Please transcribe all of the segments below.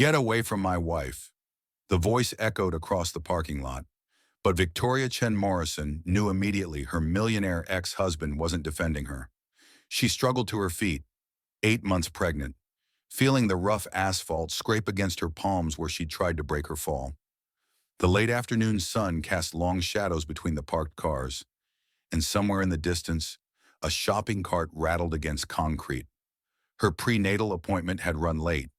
Get away from my wife. The voice echoed across the parking lot, but Victoria Chen Morrison knew immediately her millionaire ex-husband wasn't defending her. She struggled to her feet, 8 months pregnant, feeling the rough asphalt scrape against her palms where she'd tried to break her fall. The late afternoon sun cast long shadows between the parked cars, and somewhere in the distance, a shopping cart rattled against concrete. Her prenatal appointment had run late,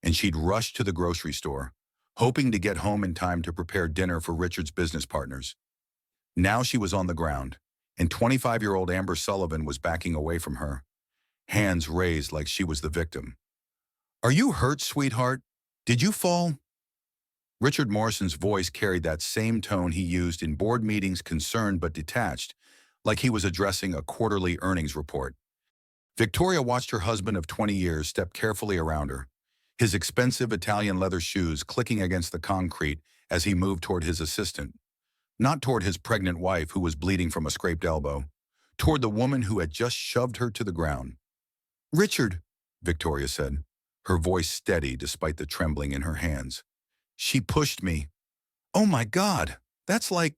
and she'd rushed to the grocery store, hoping to get home in time to prepare dinner for Richard's business partners. Now she was on the ground, and 25-year-old Amber Sullivan was backing away from her, hands raised like she was the victim. "Are you hurt, sweetheart? Did you fall?" Richard Morrison's voice carried that same tone he used in board meetings, concerned but detached, like he was addressing a quarterly earnings report. Victoria watched her husband of 20 years step carefully around her, his expensive Italian leather shoes clicking against the concrete as he moved toward his assistant. Not toward his pregnant wife who was bleeding from a scraped elbow, toward the woman who had just shoved her to the ground. "Richard," Victoria said, her voice steady despite the trembling in her hands. "She pushed me." "Oh my God, that's like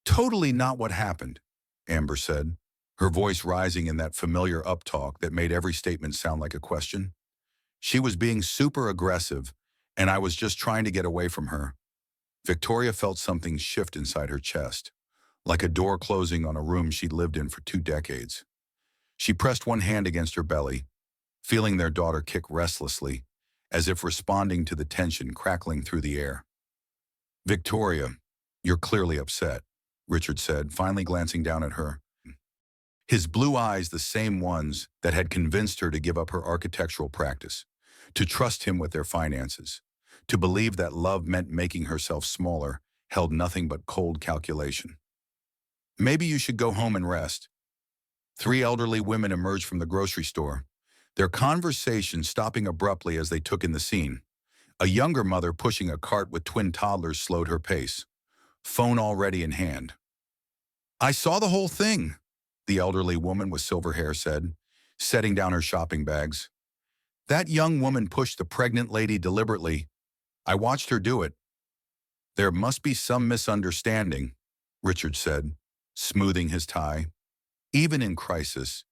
totally not what happened," Amber said, her voice rising in that familiar uptalk that made every statement sound like a question. "She was being super aggressive, and I was just trying to get away from her." Victoria felt something shift inside her chest, like a door closing on a room she'd lived in for 2 decades. She pressed one hand against her belly, feeling their daughter kick restlessly, as if responding to the tension crackling through the air. "Victoria, you're clearly upset," Richard said, finally glancing down at her. His blue eyes the same ones that had convinced her to give up her architectural practice, to trust him with their finances, to believe that love meant making herself smaller, held nothing but cold calculation. "Maybe you should go home and rest." Three elderly women emerged from the grocery store, their conversation stopping abruptly as they took in the scene. A younger mother pushing a cart with twin toddlers slowed her pace, phone already in hand. "I saw the whole thing," the elderly woman with silver hair said, setting down her shopping bags. "That young woman pushed the pregnant lady deliberately. I watched her do it." "There must be some misunderstanding," Richard said, smoothing his tie. Even in crisis,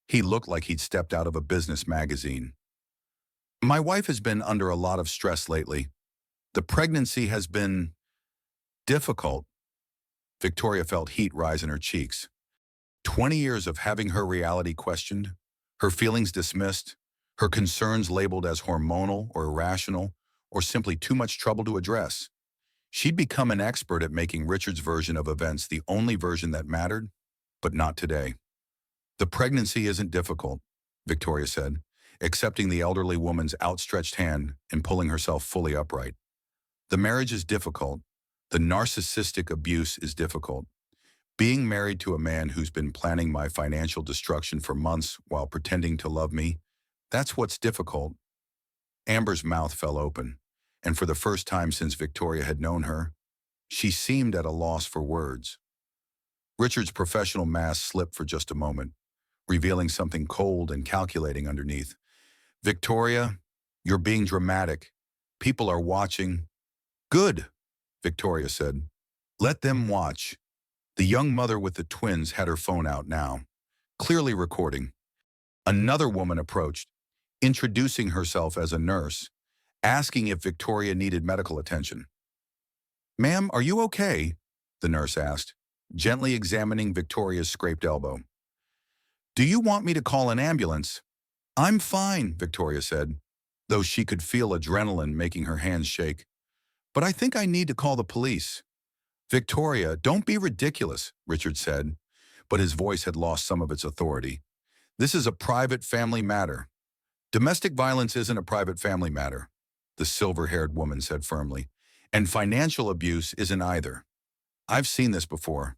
he looked like he'd stepped out of a business magazine. "My wife has been under a lot of stress lately. The pregnancy has been difficult." Victoria felt heat rise in her cheeks. 20 years of having her reality questioned, her feelings dismissed, her concerns labeled as hormonal or irrational, or simply too much trouble to address. She'd become an expert at making Richard's version of events the only version that mattered, but not today. "The pregnancy isn't difficult," Victoria said, accepting the elderly woman's outstretched hand and pulling herself fully upright. "The marriage is difficult. The narcissistic abuse is difficult. Being married to a man who's been planning my financial destruction for months while pretending to love me, that's what's difficult." Amber's mouth fell open, and for the first time since Victoria had known her, she seemed at a loss for words. Richard's professional mask slipped for just a moment, revealing something cold and calculating underneath. "Victoria, you're being dramatic. People are watching." "Good," Victoria said. "Let them watch." The young mother with the twins had her phone out now, clearly recording. Another woman approached, introducing herself as a nurse, asking if Victoria needed medical attention. "Ma'am, are you okay?" the nurse asked, gently examining Victoria's scraped elbow. "Do you want me to call an ambulance?" "I'm fine," Victoria said, though she could feel adrenaline making her hands shake. "But I think I need to call the police." "Victoria, don't be ridiculous," Richard said, but his voice had lost some of its authority. "This is a private family matter." "Domestic violence isn't a private family matter," the silver-haired woman said firmly, "and financial abuse isn't either. I've seen this before.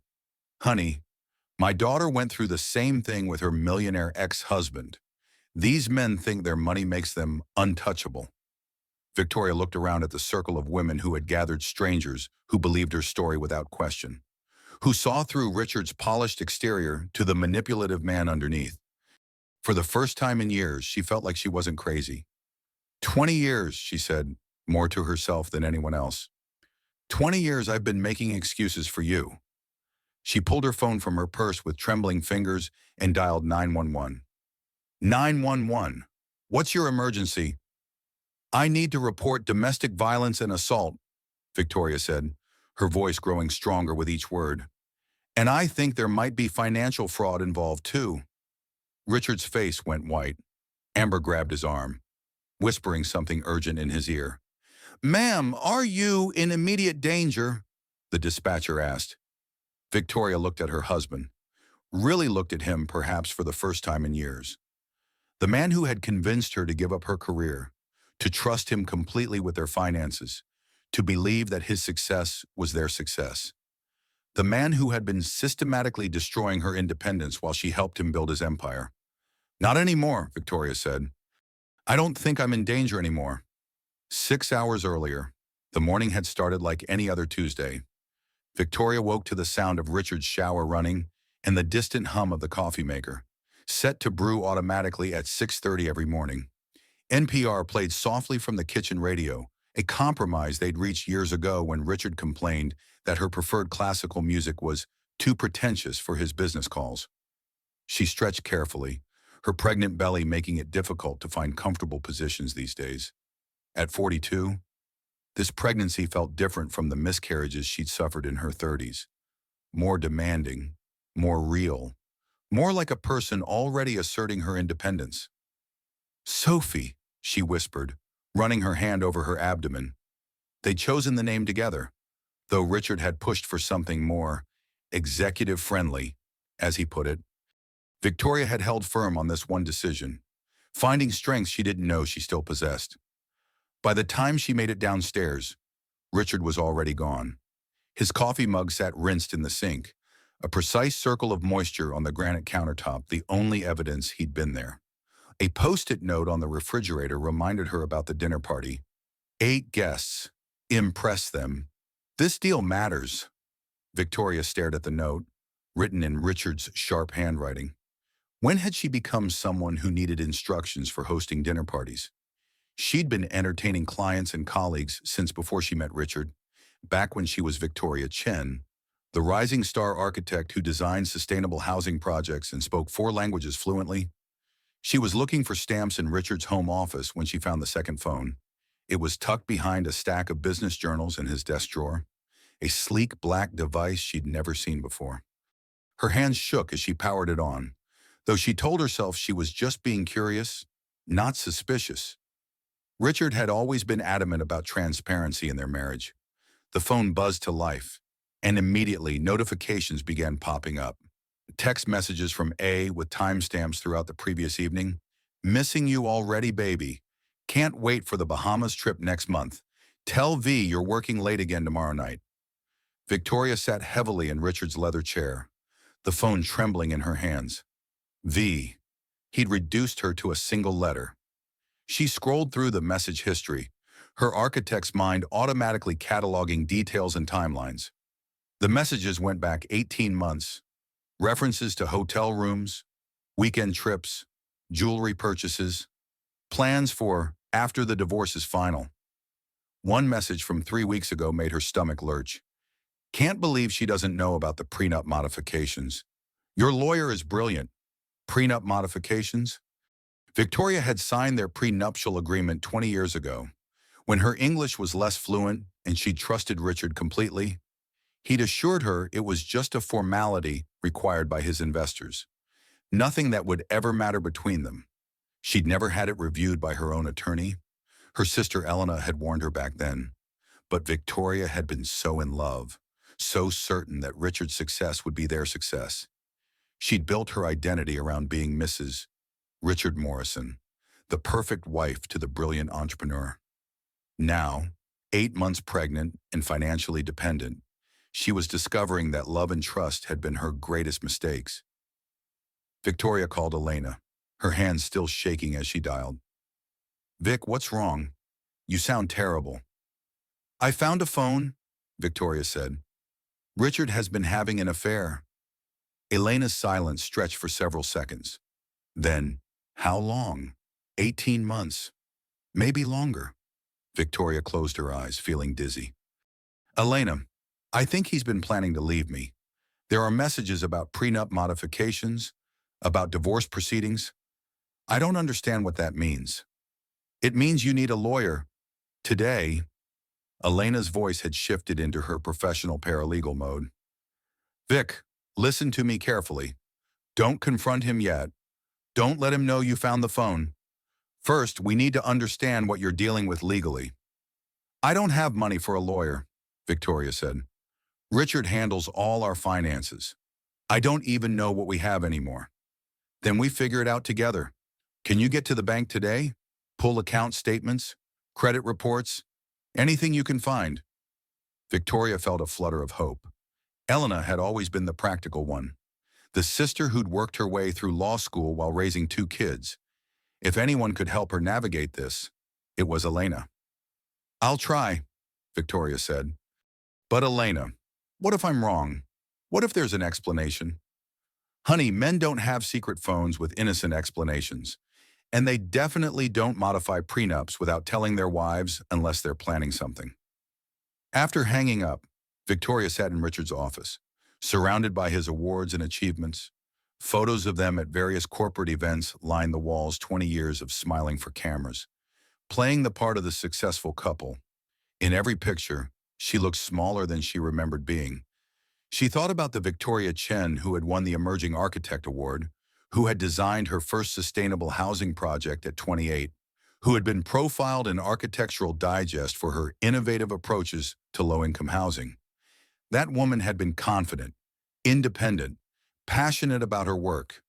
Honey, my daughter went through the same thing with her millionaire ex-husband. These men think their money makes them untouchable." Victoria looked around at the circle of women who had gathered, strangers who believed her story without question, who saw through Richard's polished exterior to the manipulative man underneath. For the first time in years, she felt like she wasn't crazy. 20 years, she said, more to herself than anyone else. 20 years I've been making excuses for you. She pulled her phone from her purse with trembling fingers and dialed 911. 911. What's your emergency? I need to report domestic violence and assault, Victoria said, her voice growing stronger with each word. And I think there might be financial fraud involved too. Richard's face went white. Amber grabbed his arm, whispering something urgent in his ear. Ma'am, are you in immediate danger? The dispatcher asked. Victoria looked at her husband, really looked at him perhaps for the first time in years. The man who had convinced her to give up her career, to trust him completely with their finances, to believe that his success was their success. The man who had been systematically destroying her independence while she helped him build his empire. Not anymore, Victoria said. I don't think I'm in danger anymore. 6 hours earlier, the morning had started like any other Tuesday. Victoria woke to the sound of Richard's shower running and the distant hum of the coffee maker, set to brew automatically at 6:30 every morning. NPR played softly from the kitchen radio, a compromise they'd reached years ago when Richard complained that her preferred classical music was too pretentious for his business calls. She stretched carefully, her pregnant belly making it difficult to find comfortable positions these days. At 42, this pregnancy felt different from the miscarriages she'd suffered in her 30s. More demanding, more real, more like a person already asserting her independence. Sophie, she whispered, running her hand over her abdomen. They'd chosen the name together, though Richard had pushed for something more executive-friendly, as he put it. Victoria had held firm on this one decision, finding strength she didn't know she still possessed. By the time she made it downstairs, Richard was already gone. His coffee mug sat rinsed in the sink, a precise circle of moisture on the granite countertop, the only evidence he'd been there. A post-it note on the refrigerator reminded her about the dinner party. 8 guests. Impress them. This deal matters. Victoria stared at the note, written in Richard's sharp handwriting. When had she become someone who needed instructions for hosting dinner parties? She'd been entertaining clients and colleagues since before she met Richard, back when she was Victoria Chen, the rising star architect who designed sustainable housing projects and spoke 4 languages fluently. She was looking for stamps in Richard's home office when she found the second phone. It was tucked behind a stack of business journals in his desk drawer, a sleek black device she'd never seen before. Her hands shook as she powered it on, though she told herself she was just being curious, not suspicious. Richard had always been adamant about transparency in their marriage. The phone buzzed to life, and immediately notifications began popping up. Text messages from A with timestamps throughout the previous evening. Missing you already, baby. Can't wait for the Bahamas trip next month. Tell V you're working late again tomorrow night. Victoria sat heavily in Richard's leather chair, the phone trembling in her hands. V. He'd reduced her to a single letter. She scrolled through the message history, her architect's mind automatically cataloging details and timelines. The messages went back 18 months. References to hotel rooms, weekend trips, jewelry purchases, plans for after the divorce is final. One message from 3 weeks ago made her stomach lurch. Can't believe she doesn't know about the prenup modifications. Your lawyer is brilliant. Prenup modifications? Victoria had signed their prenuptial agreement 20 years ago, when her English was less fluent and she trusted Richard completely. He'd assured her it was just a formality required by his investors, nothing that would ever matter between them. She'd never had it reviewed by her own attorney. Her sister Elena had warned her back then, but Victoria had been so in love, so certain that Richard's success would be their success. She'd built her identity around being Mrs. Richard Morrison, the perfect wife to the brilliant entrepreneur. Now, 8 months pregnant and financially dependent, she was discovering that love and trust had been her greatest mistakes. Victoria called Elena, her hands still shaking as she dialed. Vic, what's wrong? You sound terrible. I found a phone, Victoria said. Richard has been having an affair. Elena's silence stretched for several seconds. Then, how long? 18 months. Maybe longer. Victoria closed her eyes, feeling dizzy. Elena, I think he's been planning to leave me. There are messages about prenup modifications, about divorce proceedings. I don't understand what that means. It means you need a lawyer. Today, Elena's voice had shifted into her professional paralegal mode. Vic, listen to me carefully. Don't confront him yet. Don't let him know you found the phone. First, we need to understand what you're dealing with legally. I don't have money for a lawyer, Victoria said. Richard handles all our finances. I don't even know what we have anymore. Then we figure it out together. Can you get to the bank today? Pull account statements, credit reports, anything you can find. Victoria felt a flutter of hope. Elena had always been the practical one, the sister who'd worked her way through law school while raising two kids. If anyone could help her navigate this, it was Elena. I'll try, Victoria said. But Elena, what if I'm wrong? What if there's an explanation? Honey, men don't have secret phones with innocent explanations. And they definitely don't modify prenups without telling their wives unless they're planning something. After hanging up, Victoria sat in Richard's office, surrounded by his awards and achievements. Photos of them at various corporate events lined the walls, 20 years of smiling for cameras. Playing the part of the successful couple, in every picture, she looked smaller than she remembered being. She thought about the Victoria Chen who had won the Emerging Architect Award, who had designed her first sustainable housing project at 28, who had been profiled in Architectural Digest for her innovative approaches to low-income housing. That woman had been confident, independent, passionate about her work.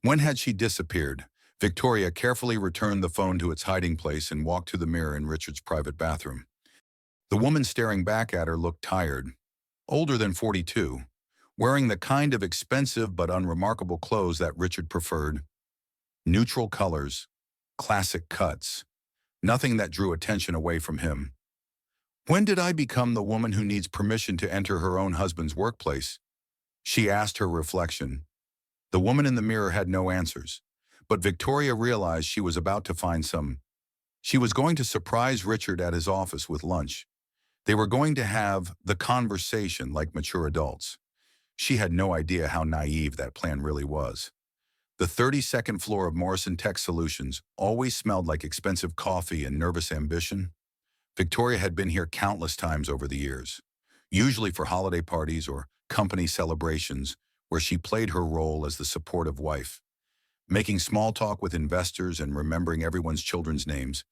When had she disappeared? Victoria carefully returned the phone to its hiding place and walked to the mirror in Richard's private bathroom. The woman staring back at her looked tired, older than 42, wearing the kind of expensive but unremarkable clothes that Richard preferred. Neutral colors, classic cuts, nothing that drew attention away from him. When did I become the woman who needs permission to enter her own husband's workplace? She asked her reflection. The woman in the mirror had no answers, but Victoria realized she was about to find some. She was going to surprise Richard at his office with lunch. They were going to have the conversation like mature adults. She had no idea how naive that plan really was. The 32nd floor of Morrison Tech Solutions always smelled like expensive coffee and nervous ambition. Victoria had been here countless times over the years, usually for holiday parties or company celebrations where she played her role as the supportive wife, making small talk with investors and remembering everyone's children's names.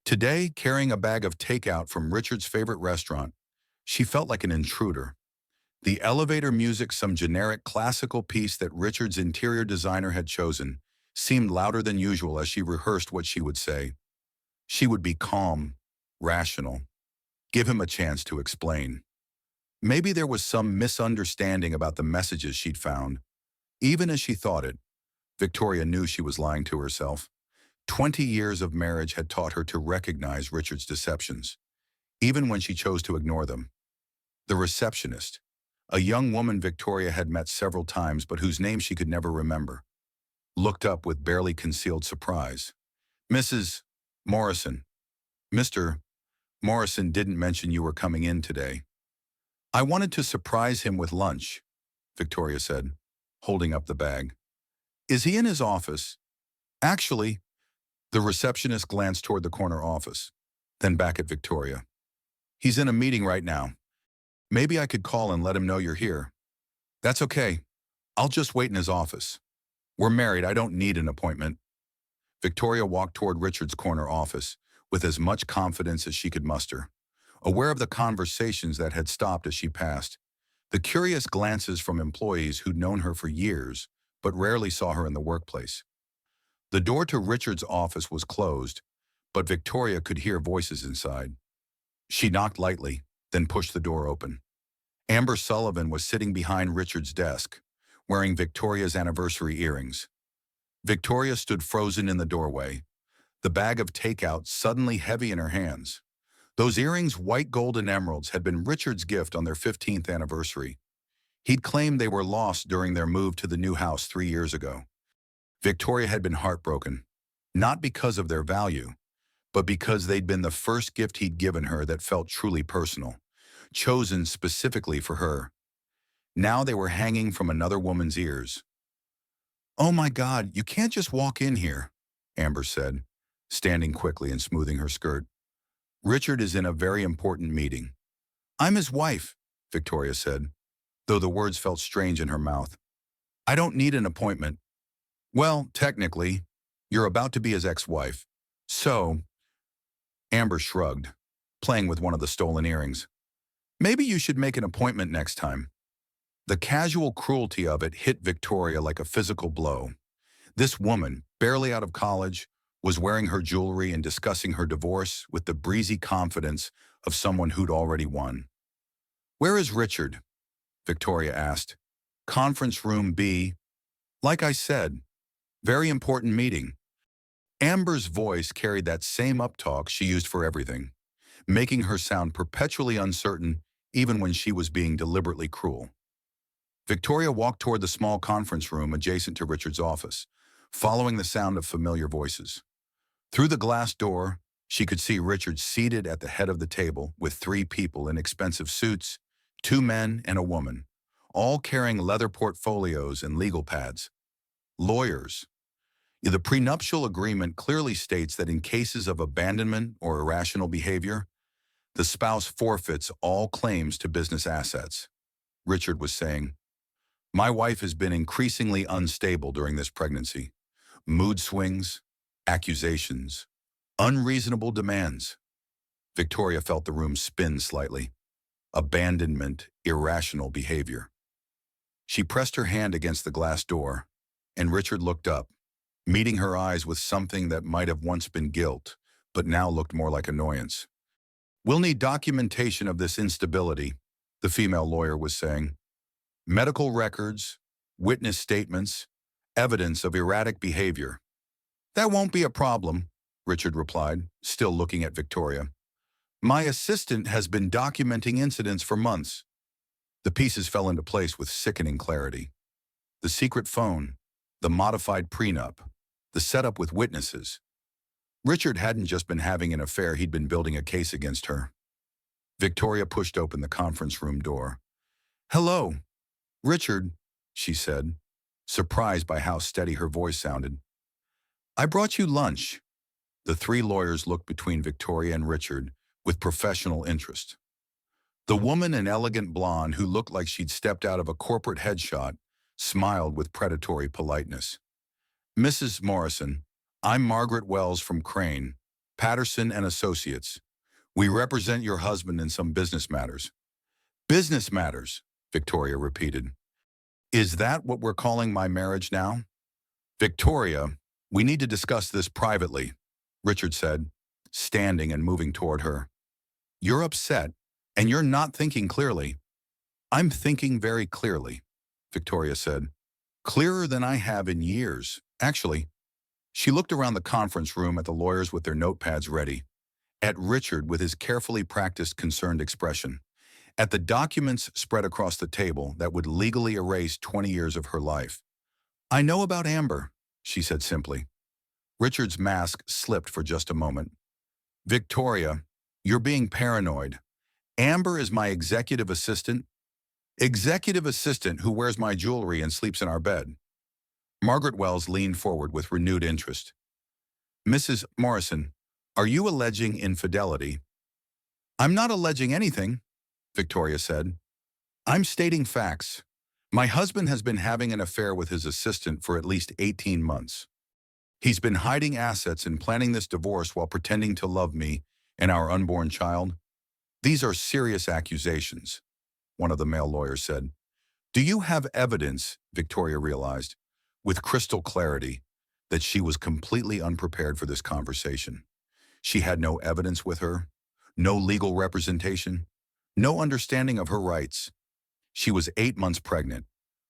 Today, carrying a bag of takeout from Richard's favorite restaurant, she felt like an intruder. The elevator music, some generic classical piece that Richard's interior designer had chosen, seemed louder than usual as she rehearsed what she would say. She would be calm, rational, give him a chance to explain. Maybe there was some misunderstanding about the messages she'd found. Even as she thought it, Victoria knew she was lying to herself. 20 years of marriage had taught her to recognize Richard's deceptions, even when she chose to ignore them. The receptionist, a young woman Victoria had met several times but whose name she could never remember, looked up with barely concealed surprise. Mrs. Morrison. Mr. Morrison didn't mention you were coming in today. I wanted to surprise him with lunch, Victoria said, holding up the bag. Is he in his office? Actually, the receptionist glanced toward the corner office, then back at Victoria. He's in a meeting right now. Maybe I could call and let him know you're here. That's okay. I'll just wait in his office. We're married. I don't need an appointment. Victoria walked toward Richard's corner office with as much confidence as she could muster, aware of the conversations that had stopped as she passed, the curious glances from employees who'd known her for years but rarely saw her in the workplace. The door to Richard's office was closed, but Victoria could hear voices inside. She knocked lightly, then pushed the door open. Amber Sullivan was sitting behind Richard's desk, wearing Victoria's anniversary earrings. Victoria stood frozen in the doorway, the bag of takeout suddenly heavy in her hands. Those earrings, white gold and emeralds, had been Richard's gift on their 15th anniversary. He'd claimed they were lost during their move to the new house 3 years ago. Victoria had been heartbroken, not because of their value, but because they'd been the first gift he'd given her that felt truly personal, chosen specifically for her. Now they were hanging from another woman's ears. "Oh my God, you can't just walk in here," Amber said, standing quickly and smoothing her skirt. "Richard is in a very important meeting." "I'm his wife," Victoria said, though the words felt strange in her mouth. "I don't need an appointment." "Well, technically, you're about to be his ex-wife. So," Amber shrugged, playing with one of the stolen earrings, "maybe you should make an appointment next time." The casual cruelty of it hit Victoria like a physical blow. This woman, barely out of college, was wearing her jewelry and discussing her divorce with the breezy confidence of someone who'd already won. "Where is Richard?" Victoria asked. "Conference room B. Like I said, very important meeting." Amber's voice carried that same uptalk she used for everything, making her sound perpetually uncertain even when she was being deliberately cruel. Victoria walked toward the small conference room adjacent to Richard's office, following the sound of familiar voices. Through the glass door, she could see Richard seated at the head of the table with 3 people in expensive suits, 2 men and a woman, all carrying leather portfolios and legal pads. Lawyers. The prenuptial agreement clearly states that in cases of abandonment or irrational behavior, the spouse forfeits all claims to business assets. Richard was saying, "My wife has been increasingly unstable during this pregnancy. Mood swings, accusations, unreasonable demands." Victoria felt the room spin slightly. Abandonment, irrational behavior. She pressed her hand against the glass door, and Richard looked up, meeting her eyes with something that might have once been guilt, but now looked more like annoyance. "We'll need documentation of this instability," the female lawyer was saying. "Medical records, witness statements, evidence of erratic behavior." "That won't be a problem," Richard replied, still looking at Victoria. "My assistant has been documenting incidents for months." The pieces fell into place with sickening clarity. The secret phone, the modified prenup, the setup with witnesses. Richard hadn't just been having an affair, he'd been building a case against her. Victoria pushed open the conference room door. "Hello, Richard," she said, surprised by how steady her voice sounded. "I brought you lunch." The 3 lawyers looked between Victoria and Richard with professional interest. The woman, an elegant blonde who looked like she'd stepped out of a corporate headshot, smiled with predatory politeness. "Mrs. Morrison, I'm Margaret Wells from Crane, Patterson and Associates. We represent your husband in some business matters." "Business matters," Victoria repeated. "Is that what we're calling my marriage now?" "Victoria, we need to discuss this privately," Richard said, standing and moving toward her. "You're upset, and you're not thinking clearly." "I'm thinking very clearly," Victoria said. "Clearer than I have in years, actually." She looked around the conference room at the lawyers with their notepads ready, at Richard with his carefully practiced concerned expression, at the documents spread across the table that would legally erase 20 years of her life. "I know about Amber," she said simply. Richard's mask slipped for just a moment. "Victoria, you're being paranoid. Amber is my executive assistant." "Executive assistant who wears my jewelry and sleeps in our bed." Margaret Wells leaned forward with renewed interest. "Mrs. Morrison, are you alleging infidelity?" "I'm not alleging anything," Victoria said. "I'm stating facts. My husband has been having an affair with his assistant for at least 18 months. He's been hiding assets and planning this divorce while pretending to love me and our unborn child. These are serious accusations," one of the male lawyers said. "Do you have evidence," Victoria realized, with crystal clarity, that she was completely unprepared for this conversation. She had no evidence with her, no legal representation, no understanding of her rights. She was 8 months pregnant,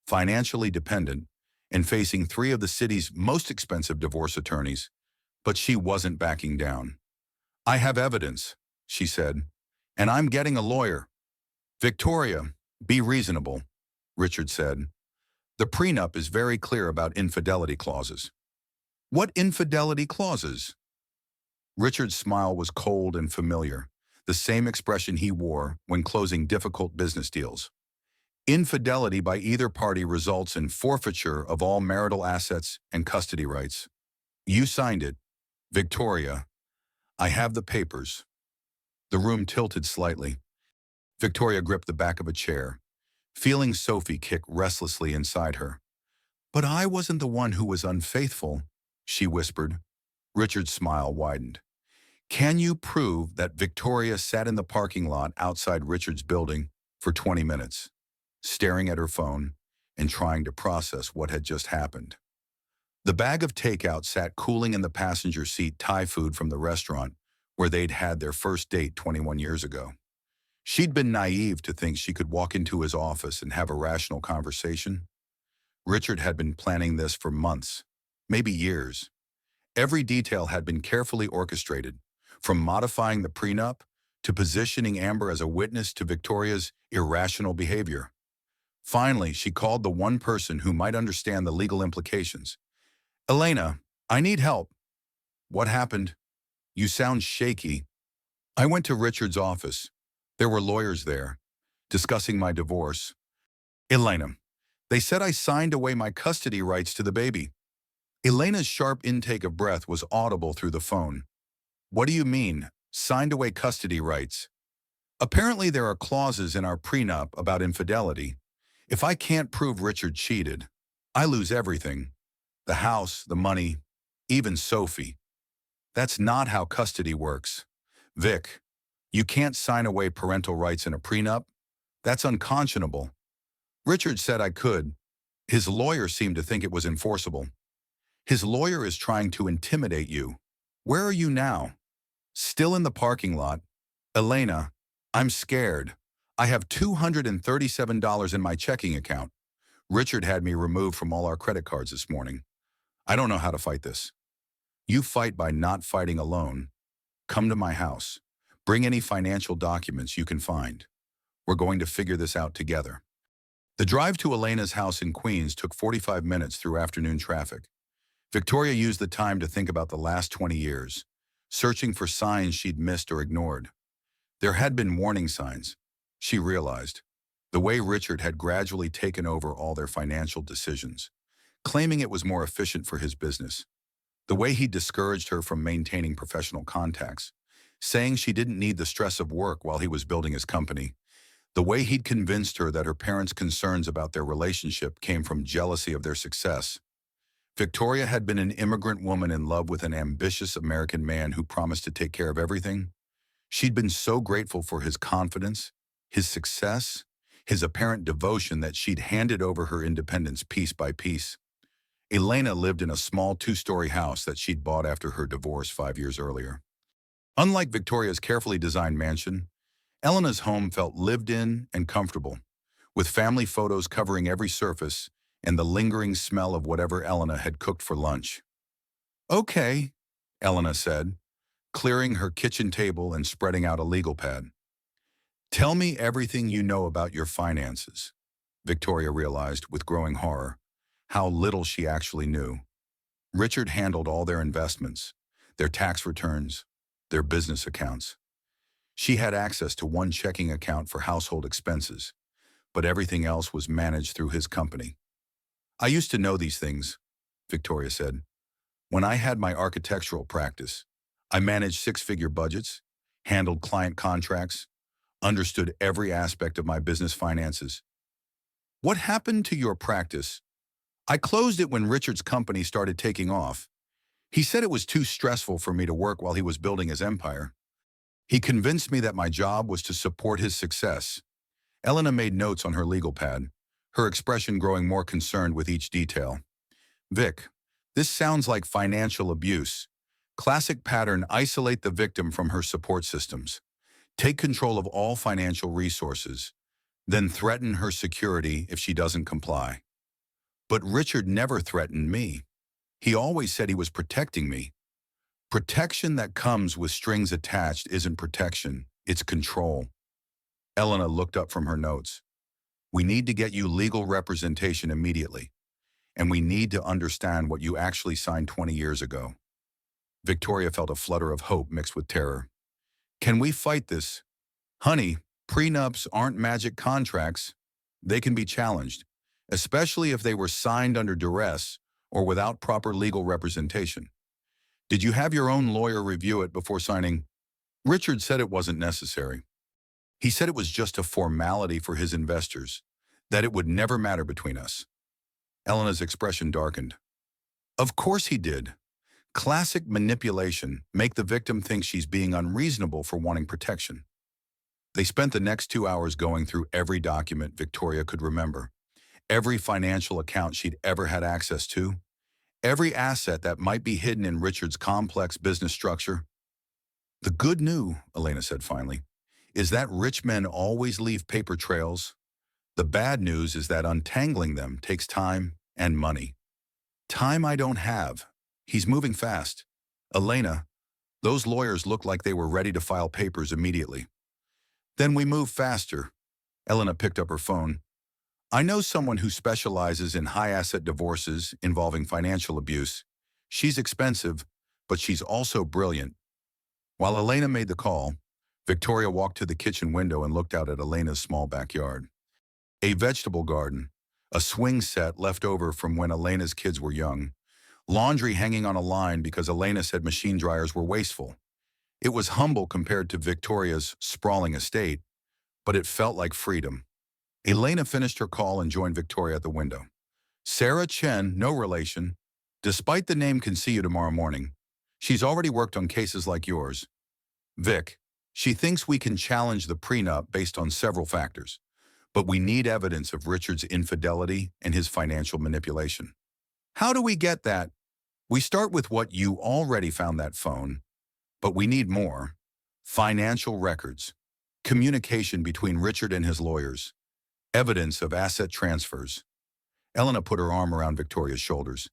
financially dependent, and facing 3 of the city's most expensive divorce attorneys, but she wasn't backing down. "I have evidence," she said, "and I'm getting a lawyer." "Victoria, be reasonable," Richard said. "The prenup is very clear about infidelity clauses." "What infidelity clauses?" Richard's smile was cold and familiar, the same expression he wore when closing difficult business deals. Infidelity by either party results in forfeiture of all marital assets and custody rights. You signed it. Victoria, I have the papers. The room tilted slightly. Victoria gripped the back of a chair, feeling Sophie kick restlessly inside her. But I wasn't the one who was unfaithful, she whispered. Richard's smile widened. Can you prove that Victoria sat in the parking lot outside Richard's building for 20 minutes, staring at her phone and trying to process what had just happened? The bag of takeout sat cooling in the passenger seat, Thai food from the restaurant where they'd had their first date 21 years ago. She'd been naive to think she could walk into his office and have a rational conversation. Richard had been planning this for months, maybe years. Every detail had been carefully orchestrated, from modifying the prenup to positioning Amber as a witness to Victoria's irrational behavior. Finally, she called the one person who might understand the legal implications. Elena, I need help. What happened? You sound shaky. I went to Richard's office. There were lawyers there, discussing my divorce. Elena, they said I signed away my custody rights to the baby. Elena's sharp intake of breath was audible through the phone. What do you mean, signed away custody rights? Apparently there are clauses in our prenup about infidelity. If I can't prove Richard cheated, I lose everything. The house, the money, even Sophie. That's not how custody works. Vic, you can't sign away parental rights in a prenup. That's unconscionable. Richard said I could. His lawyer seemed to think it was enforceable. His lawyer is trying to intimidate you. Where are you now? Still in the parking lot. Elena, I'm scared. I have $237 in my checking account. Richard had me removed from all our credit cards this morning. I don't know how to fight this. You fight by not fighting alone. Come to my house. Bring any financial documents you can find. We're going to figure this out together. The drive to Elena's house in Queens took 45 minutes through afternoon traffic. Victoria used the time to think about the last 20 years, searching for signs she'd missed or ignored. There had been warning signs, she realized, the way Richard had gradually taken over all their financial decisions, claiming it was more efficient for his business. The way he discouraged her from maintaining professional contacts, saying she didn't need the stress of work while he was building his company. The way he'd convinced her that her parents' concerns about their relationship came from jealousy of their success. Victoria had been an immigrant woman in love with an ambitious American man who promised to take care of everything. She'd been so grateful for his confidence, his success, his apparent devotion that she'd handed over her independence piece by piece. Elena lived in a small two-story house that she'd bought after her divorce 5 years earlier. Unlike Victoria's carefully designed mansion, Elena's home felt lived in and comfortable, with family photos covering every surface and the lingering smell of whatever Elena had cooked for lunch. Okay, Elena said, clearing her kitchen table and spreading out a legal pad. Tell me everything you know about your finances. Victoria realized, with growing horror, how little she actually knew. Richard handled all their investments, their tax returns, their business accounts. She had access to one checking account for household expenses, but everything else was managed through his company. I used to know these things, Victoria said. When I had my architectural practice, I managed six-figure budgets, handled client contracts, understood every aspect of my business finances. What happened to your practice? I closed it when Richard's company started taking off. He said it was too stressful for me to work while he was building his empire. He convinced me that my job was to support his success. Elena made notes on her legal pad, her expression growing more concerned with each detail. Vic, this sounds like financial abuse. Classic pattern: isolate the victim from her support systems. Take control of all financial resources, then threaten her security if she doesn't comply. But Richard never threatened me. He always said he was protecting me. Protection that comes with strings attached isn't protection, it's control. Elena looked up from her notes. We need to get you legal representation immediately, and we need to understand what you actually signed 20 years ago. Victoria felt a flutter of hope mixed with terror. Can we fight this? Honey, prenups aren't magic contracts. They can be challenged, especially if they were signed under duress or without proper legal representation. Did you have your own lawyer review it before signing? Richard said it wasn't necessary. He said it was just a formality for his investors, that it would never matter between us. Elena's expression darkened. Of course he did. Classic manipulation, make the victim think she's being unreasonable for wanting protection. They spent the next 2 hours going through every document Victoria could remember, every financial account she'd ever had access to, every asset that might be hidden in Richard's complex business structure. The good news, Elena said finally, is that rich men always leave paper trails. The bad news is that untangling them takes time and money. Time I don't have. He's moving fast. Elena, those lawyers looked like they were ready to file papers immediately. Then we move faster. Elena picked up her phone. I know someone who specializes in high-asset divorces involving financial abuse. She's expensive, but she's also brilliant. While Elena made the call, Victoria walked to the kitchen window and looked out at Elena's small backyard. A vegetable garden, a swing set left over from when Elena's kids were young, laundry hanging on a line because Elena said machine dryers were wasteful. It was humble compared to Victoria's sprawling estate, but it felt like freedom. Elena finished her call and joined Victoria at the window. Sarah Chen, no relation. Despite the name, can see you tomorrow morning. She's already worked on cases like yours. Vic, she thinks we can challenge the prenup based on several factors, but we need evidence of Richard's infidelity and his financial manipulation. How do we get that? We start with what you already found, that phone, but we need more. Financial records, communication between Richard and his lawyers, evidence of asset transfers. Elena put her arm around Victoria's shoulders.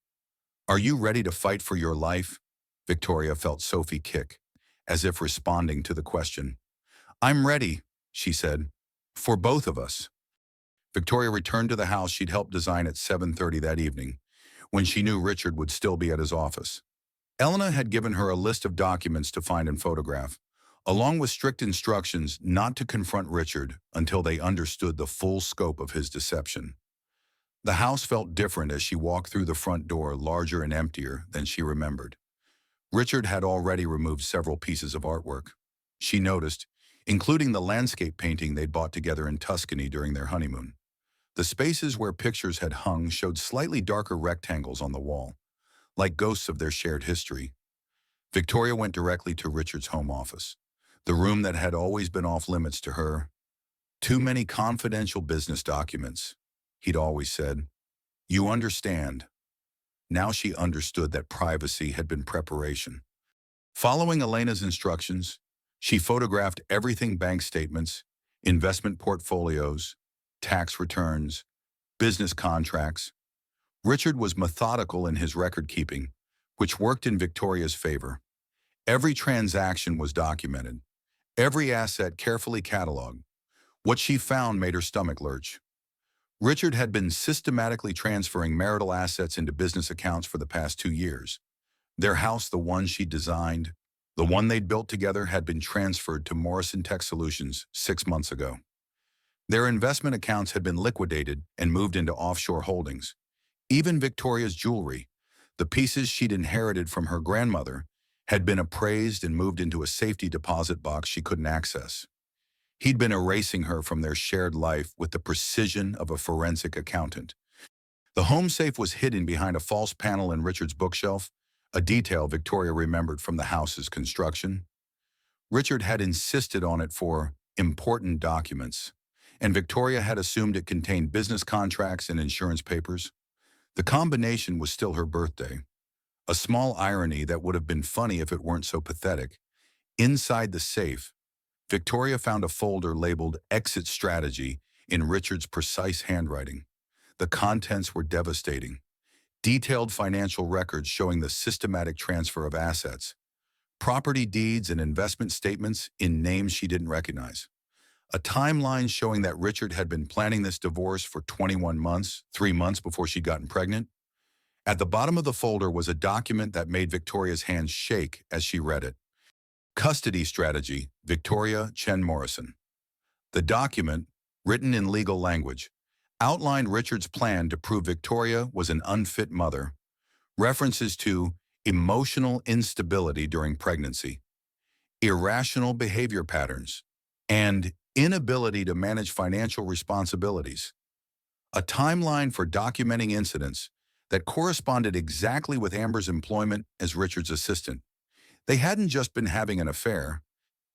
Are you ready to fight for your life? Victoria felt Sophie kick, as if responding to the question. I'm ready, she said, for both of us. Victoria returned to the house she'd helped design at 7:30 that evening, when she knew Richard would still be at his office. Elena had given her a list of documents to find and photograph, along with strict instructions not to confront Richard until they understood the full scope of his deception. The house felt different as she walked through the front door, larger and emptier than she remembered. Richard had already removed several pieces of artwork, she noticed, including the landscape painting they'd bought together in Tuscany during their honeymoon. The spaces where pictures had hung showed slightly darker rectangles on the wall, like ghosts of their shared history. Victoria went directly to Richard's home office, the room that had always been off limits to her. Too many confidential business documents, he'd always said. You understand. Now she understood that privacy had been preparation. Following Elena's instructions, she photographed everything: bank statements, investment portfolios, tax returns, business contracts. Richard was methodical in his record-keeping, which worked in Victoria's favor. Every transaction was documented, every asset carefully cataloged. What she found made her stomach lurch. Richard had been systematically transferring marital assets into business accounts for the past 2 years. Their house, the one she designed, the one they'd built together, had been transferred to Morrison Tech Solutions 6 months ago. Their investment accounts had been liquidated and moved into offshore holdings. Even Victoria's jewelry, the pieces she'd inherited from her grandmother, had been appraised and moved into a safety deposit box she couldn't access. He'd been erasing her from their shared life with the precision of a forensic accountant. The home safe was hidden behind a false panel in Richard's bookshelf, a detail Victoria remembered from the house's construction. Richard had insisted on it for important documents, and Victoria had assumed it contained business contracts and insurance papers. The combination was still her birthday, a small irony that would have been funny if it weren't so pathetic. Inside the safe, Victoria found a folder labeled Exit Strategy in Richard's precise handwriting. The contents were devastating. Detailed financial records showing the systematic transfer of assets, property deeds and investment statements in names she didn't recognize. A timeline showing that Richard had been planning this divorce for 21 months, 3 months before she'd gotten pregnant. At the bottom of the folder was a document that made Victoria's hands shake as she read it. Custody Strategy, Victoria Chen Morrison. The document, written in legal language, outlined Richard's plan to prove Victoria was an unfit mother. References to emotional instability during pregnancy, irrational behavior patterns, and inability to manage financial responsibilities. A timeline for documenting incidents that corresponded exactly with Amber's employment as Richard's assistant. They hadn't just been having an affair,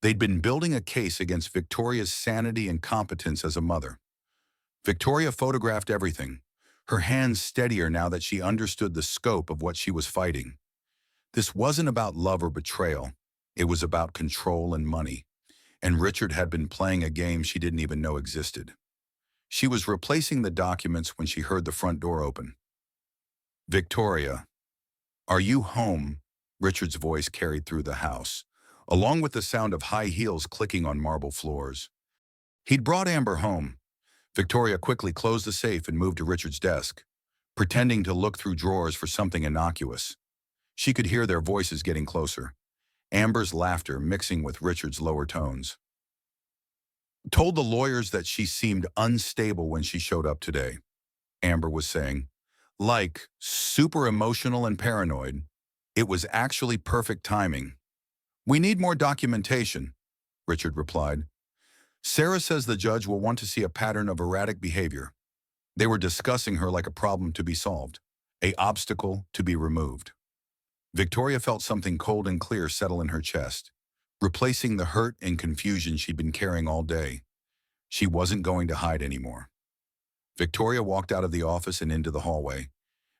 they'd been building a case against Victoria's sanity and competence as a mother. Victoria photographed everything, her hands steadier now that she understood the scope of what she was fighting. This wasn't about love or betrayal, it was about control and money, and Richard had been playing a game she didn't even know existed. She was replacing the documents when she heard the front door open. "Victoria, are you home?" Richard's voice carried through the house, along with the sound of high heels clicking on marble floors. He'd brought Amber home. Victoria quickly closed the safe and moved to Richard's desk, pretending to look through drawers for something innocuous. She could hear their voices getting closer, Amber's laughter mixing with Richard's lower tones. "Told the lawyers that she seemed unstable when she showed up today," Amber was saying. "Like, super emotional and paranoid. It was actually perfect timing." "We need more documentation," Richard replied. "Sarah says the judge will want to see a pattern of erratic behavior." They were discussing her like a problem to be solved, an obstacle to be removed. Victoria felt something cold and clear settle in her chest, replacing the hurt and confusion she'd been carrying all day. She wasn't going to hide anymore. Victoria walked out of the office and into the hallway,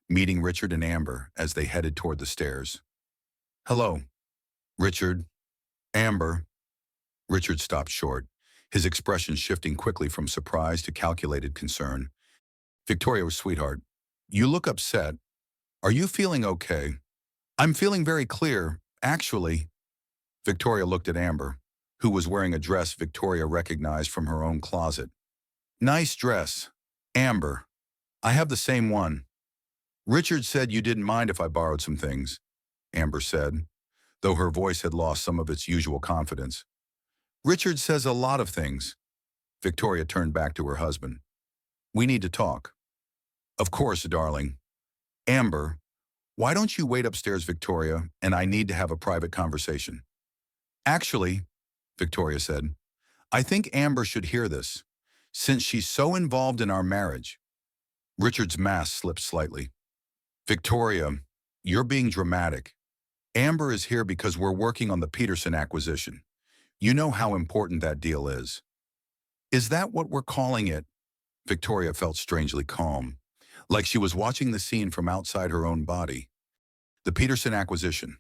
meeting Richard and Amber as they headed toward the stairs. "Hello, Richard. Amber." Richard stopped short, his expression shifting quickly from surprise to calculated concern. "Victoria, sweetheart, you look upset. Are you feeling okay?" "I'm feeling very clear, actually." Victoria looked at Amber, who was wearing a dress Victoria recognized from her own closet. "Nice dress, Amber. I have the same one." "Richard said you didn't mind if I borrowed some things," Amber said, though her voice had lost some of its usual confidence. "Richard says a lot of things." Victoria turned back to her husband. "We need to talk." "Of course, darling." "Amber, why don't you wait upstairs, Victoria, and I need to have a private conversation." "Actually," Victoria said, "I think Amber should hear this, since she's so involved in our marriage." Richard's mask slipped slightly. "Victoria, you're being dramatic. Amber is here because we're working on the Peterson acquisition. You know how important that deal is." "Is that what we're calling it?" Victoria felt strangely calm, like she was watching the scene from outside her own body. "The Peterson acquisition."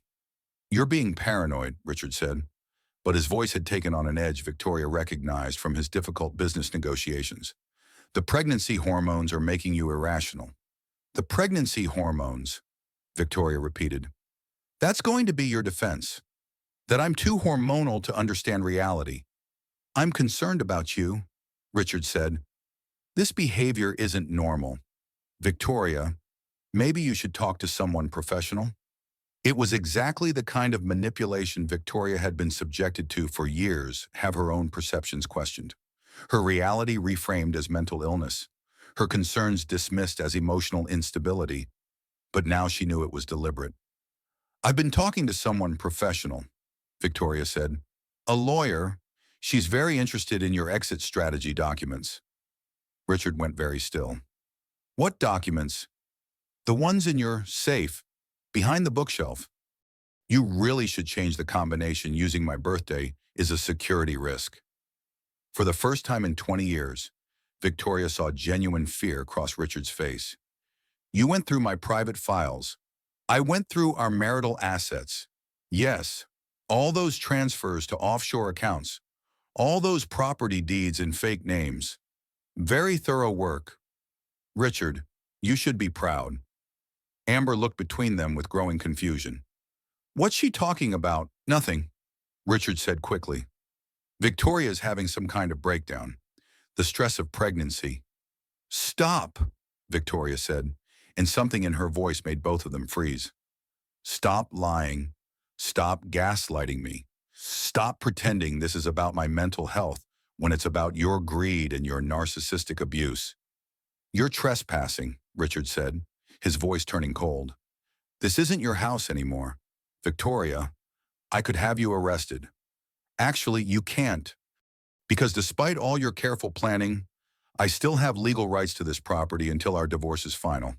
"You're being paranoid," Richard said, but his voice had taken on an edge Victoria recognized from his difficult business negotiations. "The pregnancy hormones are making you irrational." "The pregnancy hormones," Victoria repeated. "That's going to be your defense. That I'm too hormonal to understand reality." "I'm concerned about you," Richard said. "This behavior isn't normal. Victoria, maybe you should talk to someone professional." It was exactly the kind of manipulation Victoria had been subjected to for years, have her own perceptions questioned, her reality reframed as mental illness, her concerns dismissed as emotional instability, but now she knew it was deliberate. "I've been talking to someone professional," Victoria said. "A lawyer. She's very interested in your exit strategy documents." Richard went very still. "What documents?" "The ones in your safe, behind the bookshelf." "You really should change the combination. Using my birthday is a security risk." For the first time in 20 years, Victoria saw genuine fear cross Richard's face. "You went through my private files. I went through our marital assets. Yes, all those transfers to offshore accounts, all those property deeds in fake names. Very thorough work. Richard, you should be proud." Amber looked between them with growing confusion. "What's she talking about?" "Nothing," Richard said quickly. "Victoria's having some kind of breakdown. The stress of pregnancy." "Stop," Victoria said. and something in her voice made both of them freeze. Stop lying. Stop gaslighting me. Stop pretending this is about my mental health when it's about your greed and your narcissistic abuse. You're trespassing, Richard said, his voice turning cold. This isn't your house anymore. Victoria, I could have you arrested. Actually, you can't, because despite all your careful planning, I still have legal rights to this property until our divorce is final.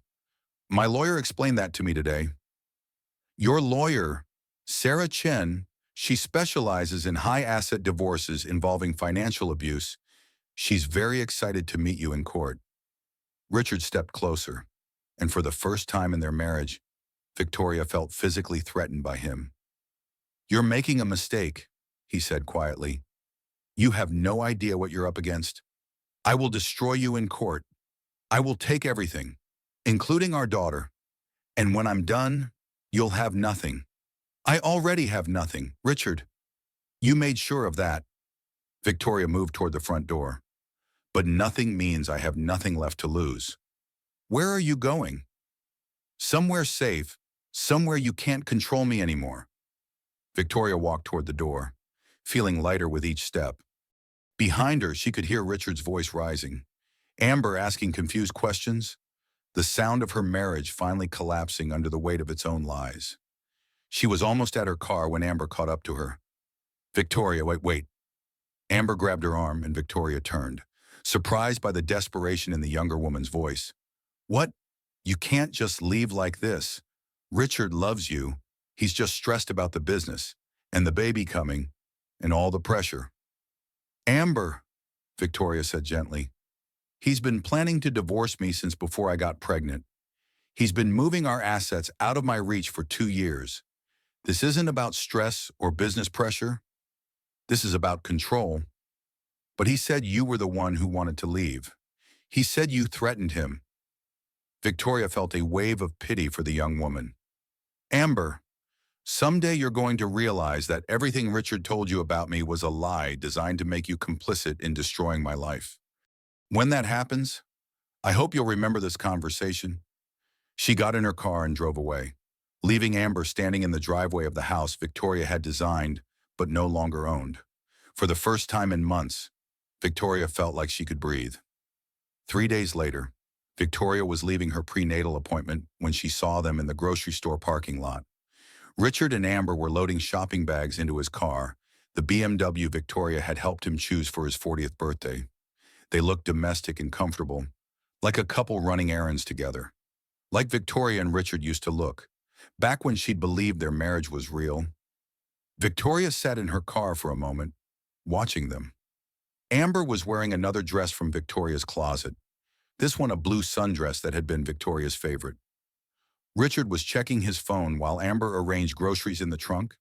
My lawyer explained that to me today. Your lawyer, Sarah Chen, she specializes in high-asset divorces involving financial abuse. She's very excited to meet you in court. Richard stepped closer, and for the first time in their marriage, Victoria felt physically threatened by him. You're making a mistake, he said quietly. You have no idea what you're up against. I will destroy you in court. I will take everything, including our daughter. And when I'm done, you'll have nothing. I already have nothing, Richard. You made sure of that. Victoria moved toward the front door. But nothing means I have nothing left to lose. Where are you going? Somewhere safe, somewhere you can't control me anymore. Victoria walked toward the door, feeling lighter with each step. Behind her, she could hear Richard's voice rising, Amber asking confused questions, the sound of her marriage finally collapsing under the weight of its own lies. She was almost at her car when Amber caught up to her. Victoria, wait. Amber grabbed her arm and Victoria turned, surprised by the desperation in the younger woman's voice. What? You can't just leave like this. Richard loves you. He's just stressed about the business, and the baby coming, and all the pressure. Amber, Victoria said gently. He's been planning to divorce me since before I got pregnant. He's been moving our assets out of my reach for 2 years. This isn't about stress or business pressure. This is about control. But he said you were the one who wanted to leave. He said you threatened him. Victoria felt a wave of pity for the young woman. Amber, someday you're going to realize that everything Richard told you about me was a lie designed to make you complicit in destroying my life. When that happens, I hope you'll remember this conversation. She got in her car and drove away, leaving Amber standing in the driveway of the house Victoria had designed but no longer owned. For the first time in months, Victoria felt like she could breathe. 3 days later, Victoria was leaving her prenatal appointment when she saw them in the grocery store parking lot. Richard and Amber were loading shopping bags into his car, the BMW Victoria had helped him choose for his 40th birthday. They looked domestic and comfortable, like a couple running errands together. Like Victoria and Richard used to look, back when she'd believed their marriage was real. Victoria sat in her car for a moment, watching them. Amber was wearing another dress from Victoria's closet, this one a blue sundress that had been Victoria's favorite. Richard was checking his phone while Amber arranged groceries in the trunk,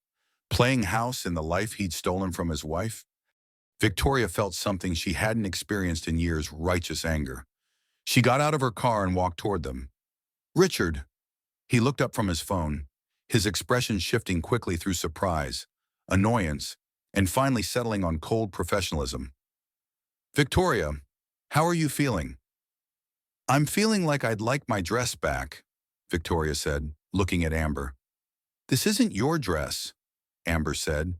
playing house in the life he'd stolen from his wife. Victoria felt something she hadn't experienced in years, righteous anger. She got out of her car and walked toward them. Richard. He looked up from his phone, his expression shifting quickly through surprise, annoyance, and finally settling on cold professionalism. Victoria, how are you feeling? I'm feeling like I'd like my dress back, Victoria said, looking at Amber. This isn't your dress, Amber said,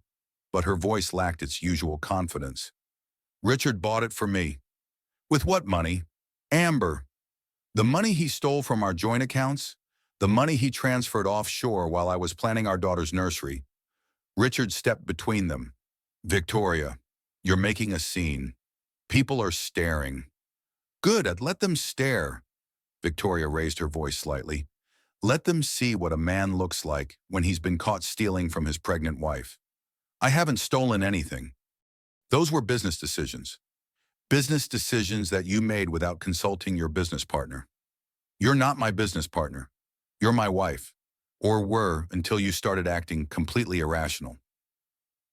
but her voice lacked its usual confidence. Richard bought it for me. With what money? Amber. The money he stole from our joint accounts, the money he transferred offshore while I was planning our daughter's nursery. Richard stepped between them. Victoria, you're making a scene. People are staring. Good, I'd let them stare. Victoria raised her voice slightly. Let them see what a man looks like when he's been caught stealing from his pregnant wife. I haven't stolen anything. Those were business decisions. Business decisions that you made without consulting your business partner. You're not my business partner. You're my wife. Or were until you started acting completely irrational.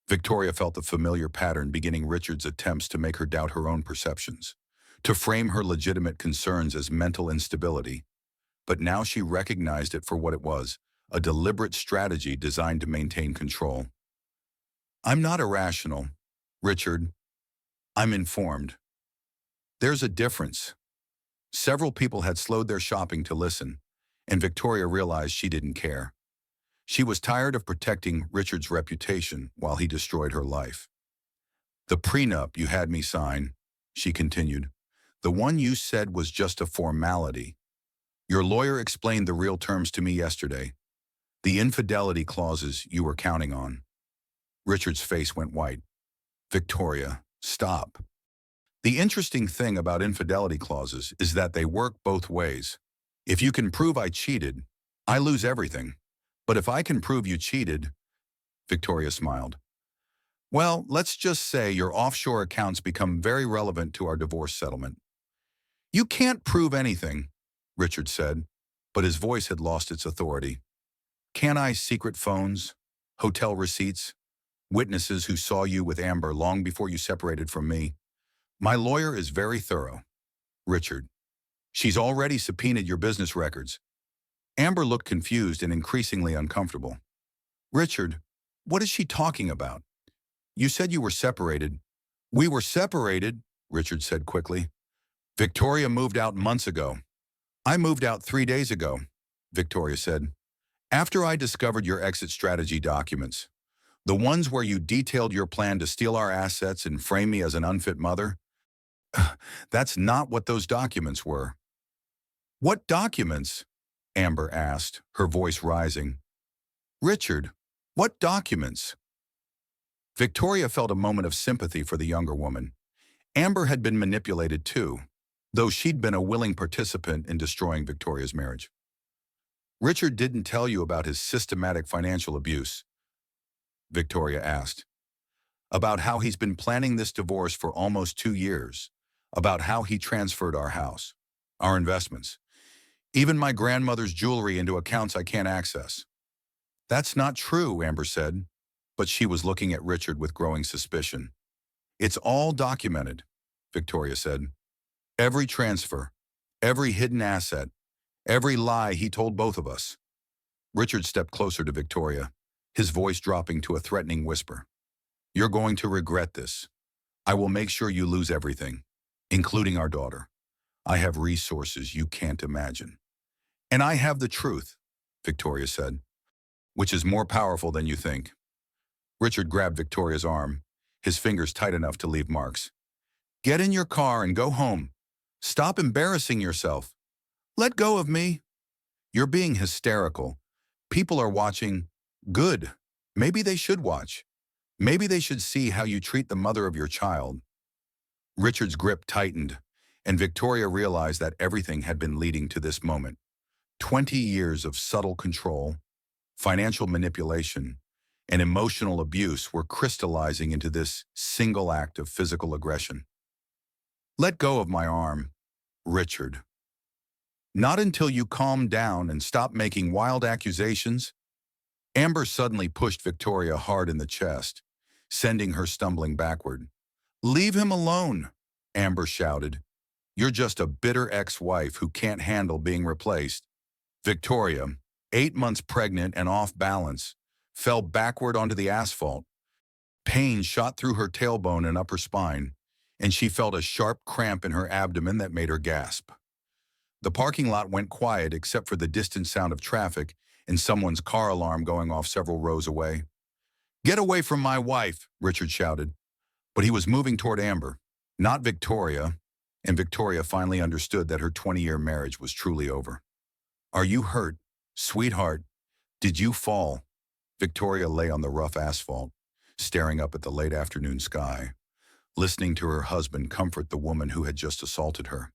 Victoria felt the familiar pattern beginning Richard's attempts to make her doubt her own perceptions, to frame her legitimate concerns as mental instability. But now she recognized it for what it was, a deliberate strategy designed to maintain control. I'm not irrational, Richard. I'm informed. There's a difference. Several people had slowed their shopping to listen, and Victoria realized she didn't care. She was tired of protecting Richard's reputation while he destroyed her life. "The prenup you had me sign," she continued, "the one you said was just a formality. Your lawyer explained the real terms to me yesterday. The infidelity clauses you were counting on." Richard's face went white. "Victoria, stop. The interesting thing about infidelity clauses is that they work both ways. If you can prove I cheated, I lose everything. But if I can prove you cheated," Victoria smiled, "well, let's just say your offshore accounts become very relevant to our divorce settlement." "You can't prove anything," Richard said, but his voice had lost its authority. "Can I secret phones, hotel receipts, witnesses who saw you with Amber long before you separated from me? My lawyer is very thorough." "Richard, she's already subpoenaed your business records." Amber looked confused and increasingly uncomfortable. "Richard, what is she talking about? You said you were separated." "We were separated," Richard said quickly. "Victoria moved out months ago." "I moved out 3 days ago," Victoria said. "After I discovered your exit strategy documents. The ones where you detailed your plan to steal our assets and frame me as an unfit mother. That's not what those documents were." "What documents?" Amber asked, her voice rising. "Richard, what documents?" Victoria felt a moment of sympathy for the younger woman. Amber had been manipulated too, though she'd been a willing participant in destroying Victoria's marriage. "Richard didn't tell you about his systematic financial abuse?" Victoria asked. "About how he's been planning this divorce for almost 2 years. About how he transferred our house, our investments, even my grandmother's jewelry into accounts I can't access." "That's not true," Amber said, but she was looking at Richard with growing suspicion. "It's all documented," Victoria said. "Every transfer, every hidden asset, every lie he told both of us." Richard stepped closer to Victoria, his voice dropping to a threatening whisper. "You're going to regret this. I will make sure you lose everything, including our daughter. I have resources you can't imagine." "And I have the truth," Victoria said, "which is more powerful than you think." Richard grabbed Victoria's arm, his fingers tight enough to leave marks. "Get in your car and go home. Stop embarrassing yourself. Let go of me. You're being hysterical. People are watching. Good. Maybe they should watch. Maybe they should see how you treat the mother of your child." Richard's grip tightened, and Victoria realized that everything had been leading to this moment. 20 years of subtle control, financial manipulation, and emotional abuse were crystallizing into this single act of physical aggression. "Let go of my arm, Richard. Not until you calm down and stop making wild accusations." Amber suddenly pushed Victoria hard in the chest, sending her stumbling backward. "Leave him alone," Amber shouted. "You're just a bitter ex-wife who can't handle being replaced." Victoria, 8 months pregnant and off balance, fell backward onto the asphalt. Pain shot through her tailbone and upper spine, and she felt a sharp cramp in her abdomen that made her gasp. The parking lot went quiet except for the distant sound of traffic and someone's car alarm going off several rows away. "Get away from my wife," Richard shouted. But he was moving toward Amber, not Victoria, and Victoria finally understood that her 20-year marriage was truly over. "Are you hurt, sweetheart? Did you fall?" Victoria lay on the rough asphalt, staring up at the late afternoon sky, listening to her husband comfort the woman who had just assaulted her.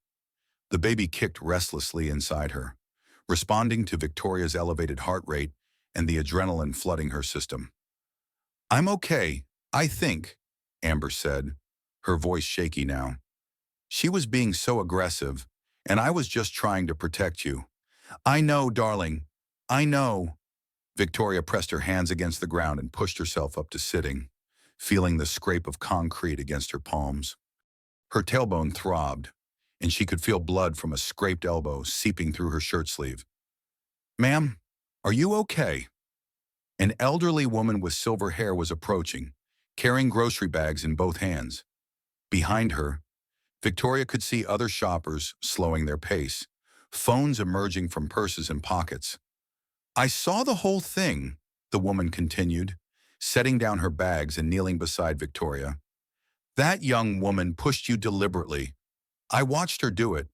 The baby kicked restlessly inside her, responding to Victoria's elevated heart rate and the adrenaline flooding her system. "I'm okay, I think," Amber said, her voice shaky now. "She was being so aggressive, and I was just trying to protect you." "I know, darling. I know." Victoria pressed her hands against the ground and pushed herself up to sitting, feeling the scrape of concrete against her palms. Her tailbone throbbed, and she could feel blood from a scraped elbow seeping through her shirt sleeve. "Ma'am, are you okay?" An elderly woman with silver hair was approaching, carrying grocery bags in both hands. Behind her, Victoria could see other shoppers slowing their pace, phones emerging from purses and pockets. I saw the whole thing, the woman continued, setting down her bags and kneeling beside Victoria. That young woman pushed you deliberately. I watched her do it.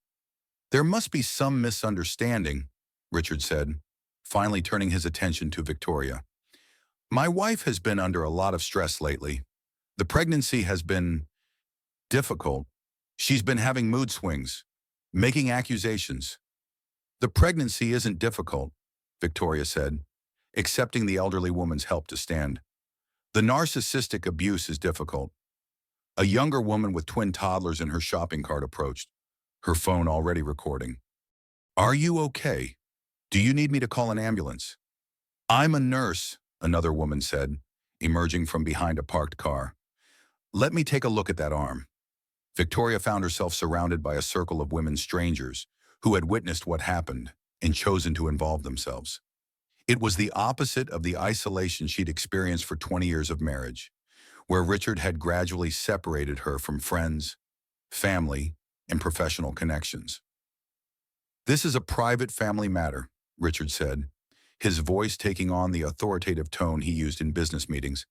There must be some misunderstanding, Richard said, finally turning his attention to Victoria. My wife has been under a lot of stress lately. The pregnancy has been difficult. She's been having mood swings, making accusations. The pregnancy isn't difficult, Victoria said, accepting the elderly woman's help to stand. The narcissistic abuse is difficult. A younger woman with twin toddlers in her shopping cart approached, her phone already recording. Are you okay? Do you need me to call an ambulance? I'm a nurse, another woman said, emerging from behind a parked car. Let me take a look at that arm. Victoria found herself surrounded by a circle of women strangers who had witnessed what happened and chosen to involve themselves. It was the opposite of the isolation she'd experienced for 20 years of marriage, where Richard had gradually separated her from friends, family, and professional connections. This is a private family matter, Richard said, his voice taking on the authoritative tone he used in business meetings.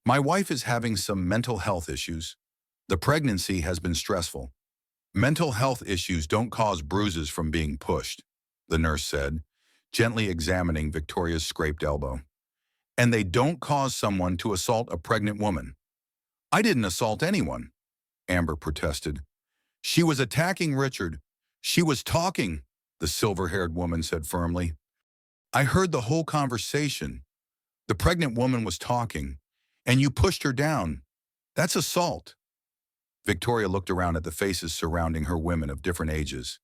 My wife is having some mental health issues. The pregnancy has been stressful. Mental health issues don't cause bruises from being pushed, the nurse said, gently examining Victoria's scraped elbow. And they don't cause someone to assault a pregnant woman. I didn't assault anyone, Amber protested. She was attacking Richard. She was talking, the silver-haired woman said firmly. I heard the whole conversation. The pregnant woman was talking, and you pushed her down. That's assault. Victoria looked around at the faces surrounding her, women of different ages,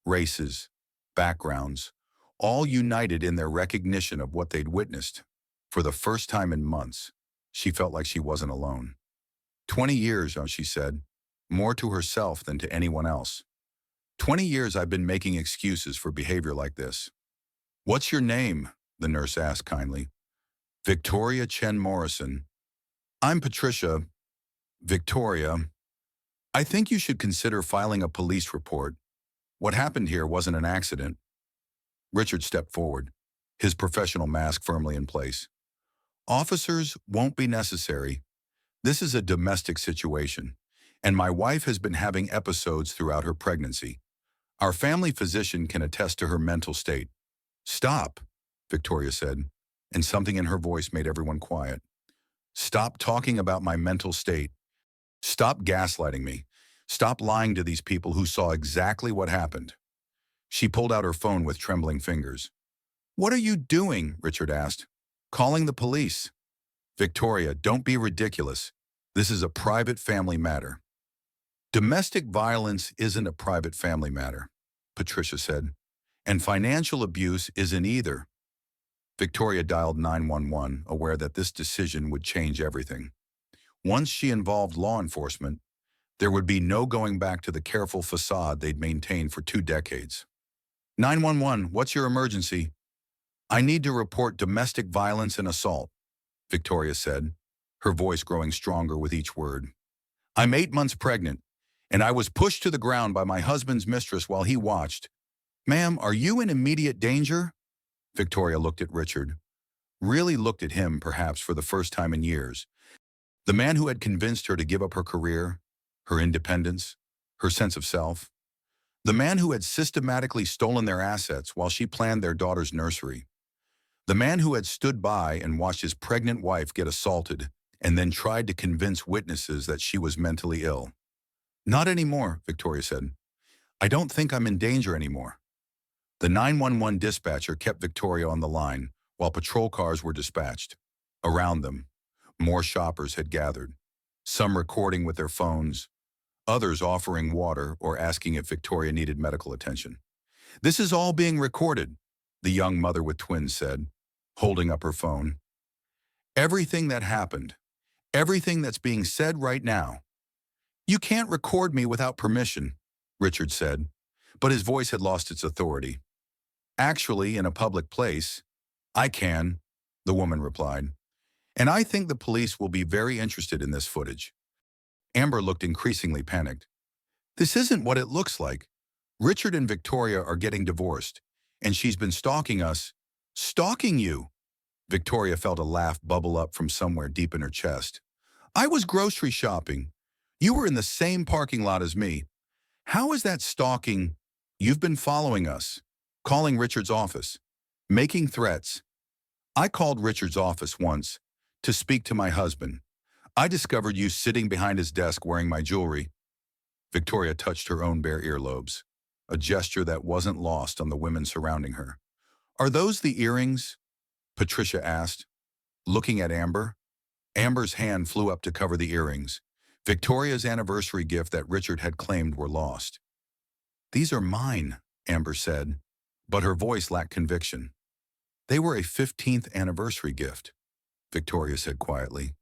races, backgrounds, all united in their recognition of what they'd witnessed. For the first time in months, she felt like she wasn't alone. 20 years, she said, more to herself than to anyone else. 20 years I've been making excuses for behavior like this. What's your name? The nurse asked kindly. Victoria Chen Morrison. I'm Patricia. Victoria. I think you should consider filing a police report. What happened here wasn't an accident. Richard stepped forward, his professional mask firmly in place. Officers won't be necessary. This is a domestic situation, and my wife has been having episodes throughout her pregnancy. Our family physician can attest to her mental state. Stop, Victoria said, and something in her voice made everyone quiet. Stop talking about my mental state. Stop gaslighting me. Stop lying to these people who saw exactly what happened. She pulled out her phone with trembling fingers. What are you doing? Richard asked. Calling the police. Victoria, don't be ridiculous. This is a private family matter. Domestic violence isn't a private family matter, Patricia said, and financial abuse isn't either. Victoria dialed 911, aware that this decision would change everything. Once she involved law enforcement, there would be no going back to the careful facade they'd maintained for 2 decades. 911, what's your emergency? I need to report domestic violence and assault, Victoria said, her voice growing stronger with each word. I'm 8 months pregnant, and I was pushed to the ground by my husband's mistress while he watched. Ma'am, are you in immediate danger? Victoria looked at Richard, really looked at him perhaps for the first time in years. The man who had convinced her to give up her career, her independence, her sense of self. The man who had systematically stolen their assets while she planned their daughter's nursery. The man who had stood by and watched his pregnant wife get assaulted and then tried to convince witnesses that she was mentally ill. Not anymore, Victoria said. I don't think I'm in danger anymore. The 911 dispatcher kept Victoria on the line while patrol cars were dispatched. Around them, more shoppers had gathered, some recording with their phones, others offering water or asking if Victoria needed medical attention. This is all being recorded, the young mother with twins said, holding up her phone. Everything that happened, everything that's being said right now. You can't record me without permission, Richard said, but his voice had lost its authority. Actually, in a public place, I can, the woman replied. And I think the police will be very interested in this footage. Amber looked increasingly panicked. This isn't what it looks like. Richard and Victoria are getting divorced, and she's been stalking us. Stalking you? Victoria felt a laugh bubble up from somewhere deep in her chest. I was grocery shopping. You were in the same parking lot as me. How is that stalking? You've been following us, calling Richard's office, making threats. I called Richard's office once to speak to my husband. I discovered you sitting behind his desk wearing my jewelry. Victoria touched her own bare earlobes, a gesture that wasn't lost on the women surrounding her. Are those the earrings? Patricia asked, looking at Amber. Amber's hand flew up to cover the earrings, Victoria's anniversary gift that Richard had claimed were lost. These are mine, Amber said, but her voice lacked conviction. They were a 15th anniversary gift, Victoria said quietly.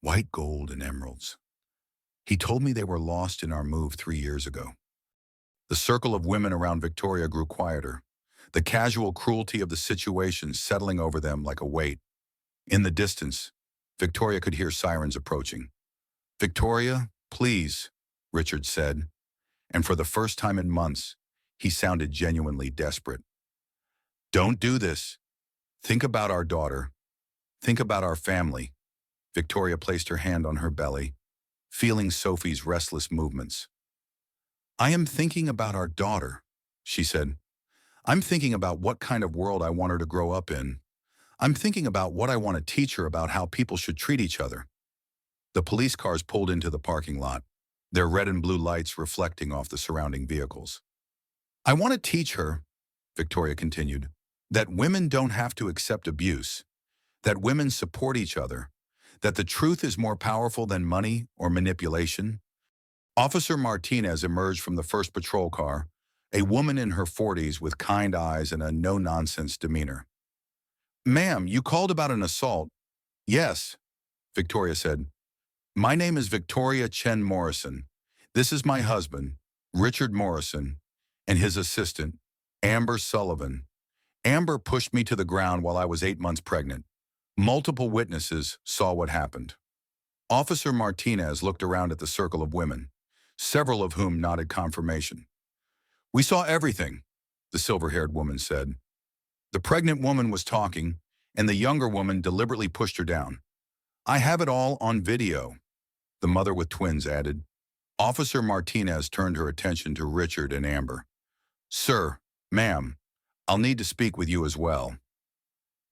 White gold and emeralds. He told me they were lost in our move 3 years ago. The circle of women around Victoria grew quieter, the casual cruelty of the situation settling over them like a weight. In the distance, Victoria could hear sirens approaching. Victoria, please, Richard said, and for the first time in months, he sounded genuinely desperate. Don't do this. Think about our daughter. Think about our family. Victoria placed her hand on her belly, feeling Sophie's restless movements. I am thinking about our daughter, she said. I'm thinking about what kind of world I want her to grow up in. I'm thinking about what I want to teach her about how people should treat each other. The police cars pulled into the parking lot, their red and blue lights reflecting off the surrounding vehicles. I want to teach her, Victoria continued, that women don't have to accept abuse, that women support each other, that the truth is more powerful than money or manipulation. Officer Martinez emerged from the first patrol car, a woman in her 40s with kind eyes and a no-nonsense demeanor. Ma'am, you called about an assault. Yes, Victoria said. My name is Victoria Chen Morrison. This is my husband, Richard Morrison, and his assistant, Amber Sullivan. Amber pushed me to the ground while I was 8 months pregnant. Multiple witnesses saw what happened. Officer Martinez looked around at the circle of women, several of whom nodded confirmation. We saw everything, the silver-haired woman said. The pregnant woman was talking, and the younger woman deliberately pushed her down. I have it all on video, the mother with twins added. Officer Martinez turned her attention to Richard and Amber. Sir, ma'am, I'll need to speak with you as well.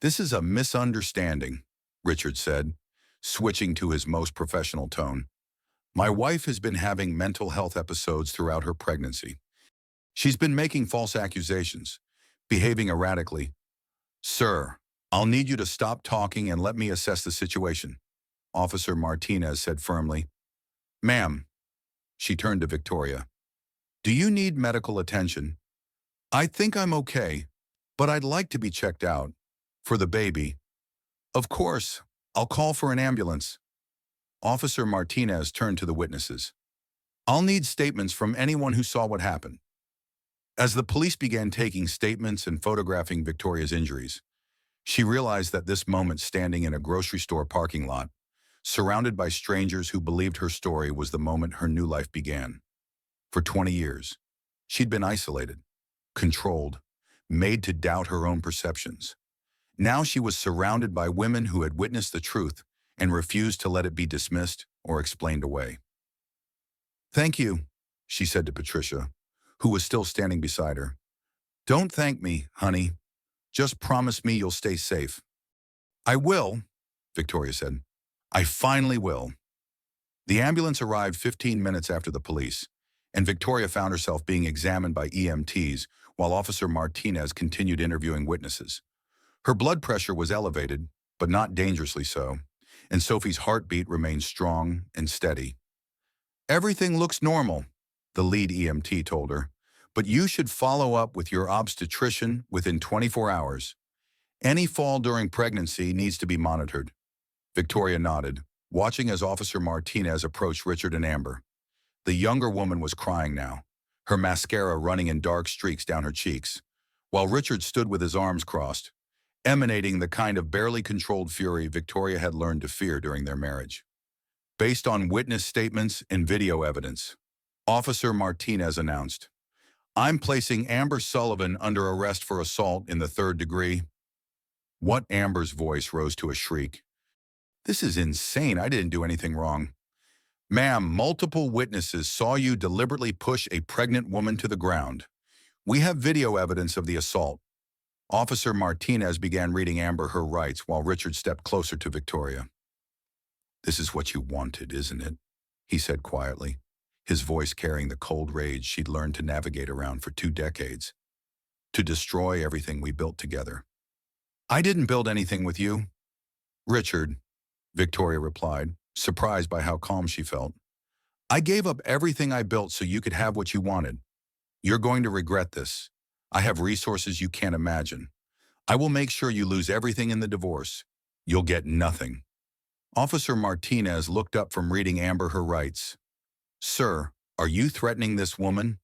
This is a misunderstanding, Richard said, switching to his most professional tone. My wife has been having mental health episodes throughout her pregnancy. She's been making false accusations, behaving erratically. Sir, I'll need you to stop talking and let me assess the situation, Officer Martinez said firmly. Ma'am, she turned to Victoria. Do you need medical attention? I think I'm okay, but I'd like to be checked out. For the baby. Of course, I'll call for an ambulance. Officer Martinez turned to the witnesses. I'll need statements from anyone who saw what happened. As the police began taking statements and photographing Victoria's injuries, she realized that this moment standing in a grocery store parking lot, surrounded by strangers who believed her story, was the moment her new life began. For 20 years, she'd been isolated, controlled, made to doubt her own perceptions. Now she was surrounded by women who had witnessed the truth and refused to let it be dismissed or explained away. Thank you, she said to Patricia, who was still standing beside her. Don't thank me, honey. Just promise me you'll stay safe. I will, Victoria said. I finally will. The ambulance arrived 15 minutes after the police, and Victoria found herself being examined by EMTs while Officer Martinez continued interviewing witnesses. Her blood pressure was elevated, but not dangerously so, and Sophie's heartbeat remained strong and steady. Everything looks normal, the lead EMT told her, but you should follow up with your obstetrician within 24 hours. Any fall during pregnancy needs to be monitored. Victoria nodded, watching as Officer Martinez approached Richard and Amber. The younger woman was crying now, her mascara running in dark streaks down her cheeks, while Richard stood with his arms crossed, emanating the kind of barely controlled fury Victoria had learned to fear during their marriage. Based on witness statements and video evidence, Officer Martinez announced, I'm placing Amber Sullivan under arrest for assault in the third degree. What? Amber's voice rose to a shriek. This is insane. I didn't do anything wrong. Ma'am, multiple witnesses saw you deliberately push a pregnant woman to the ground. We have video evidence of the assault. Officer Martinez began reading Amber her rights while Richard stepped closer to Victoria. This is what you wanted, isn't it? He said quietly, his voice carrying the cold rage she'd learned to navigate around for 2 decades. To destroy everything we built together. I didn't build anything with you. Richard, Victoria replied, surprised by how calm she felt. I gave up everything I built so you could have what you wanted. You're going to regret this. I have resources you can't imagine. I will make sure you lose everything in the divorce. You'll get nothing. Officer Martinez looked up from reading Amber her rights. Sir, are you threatening this woman?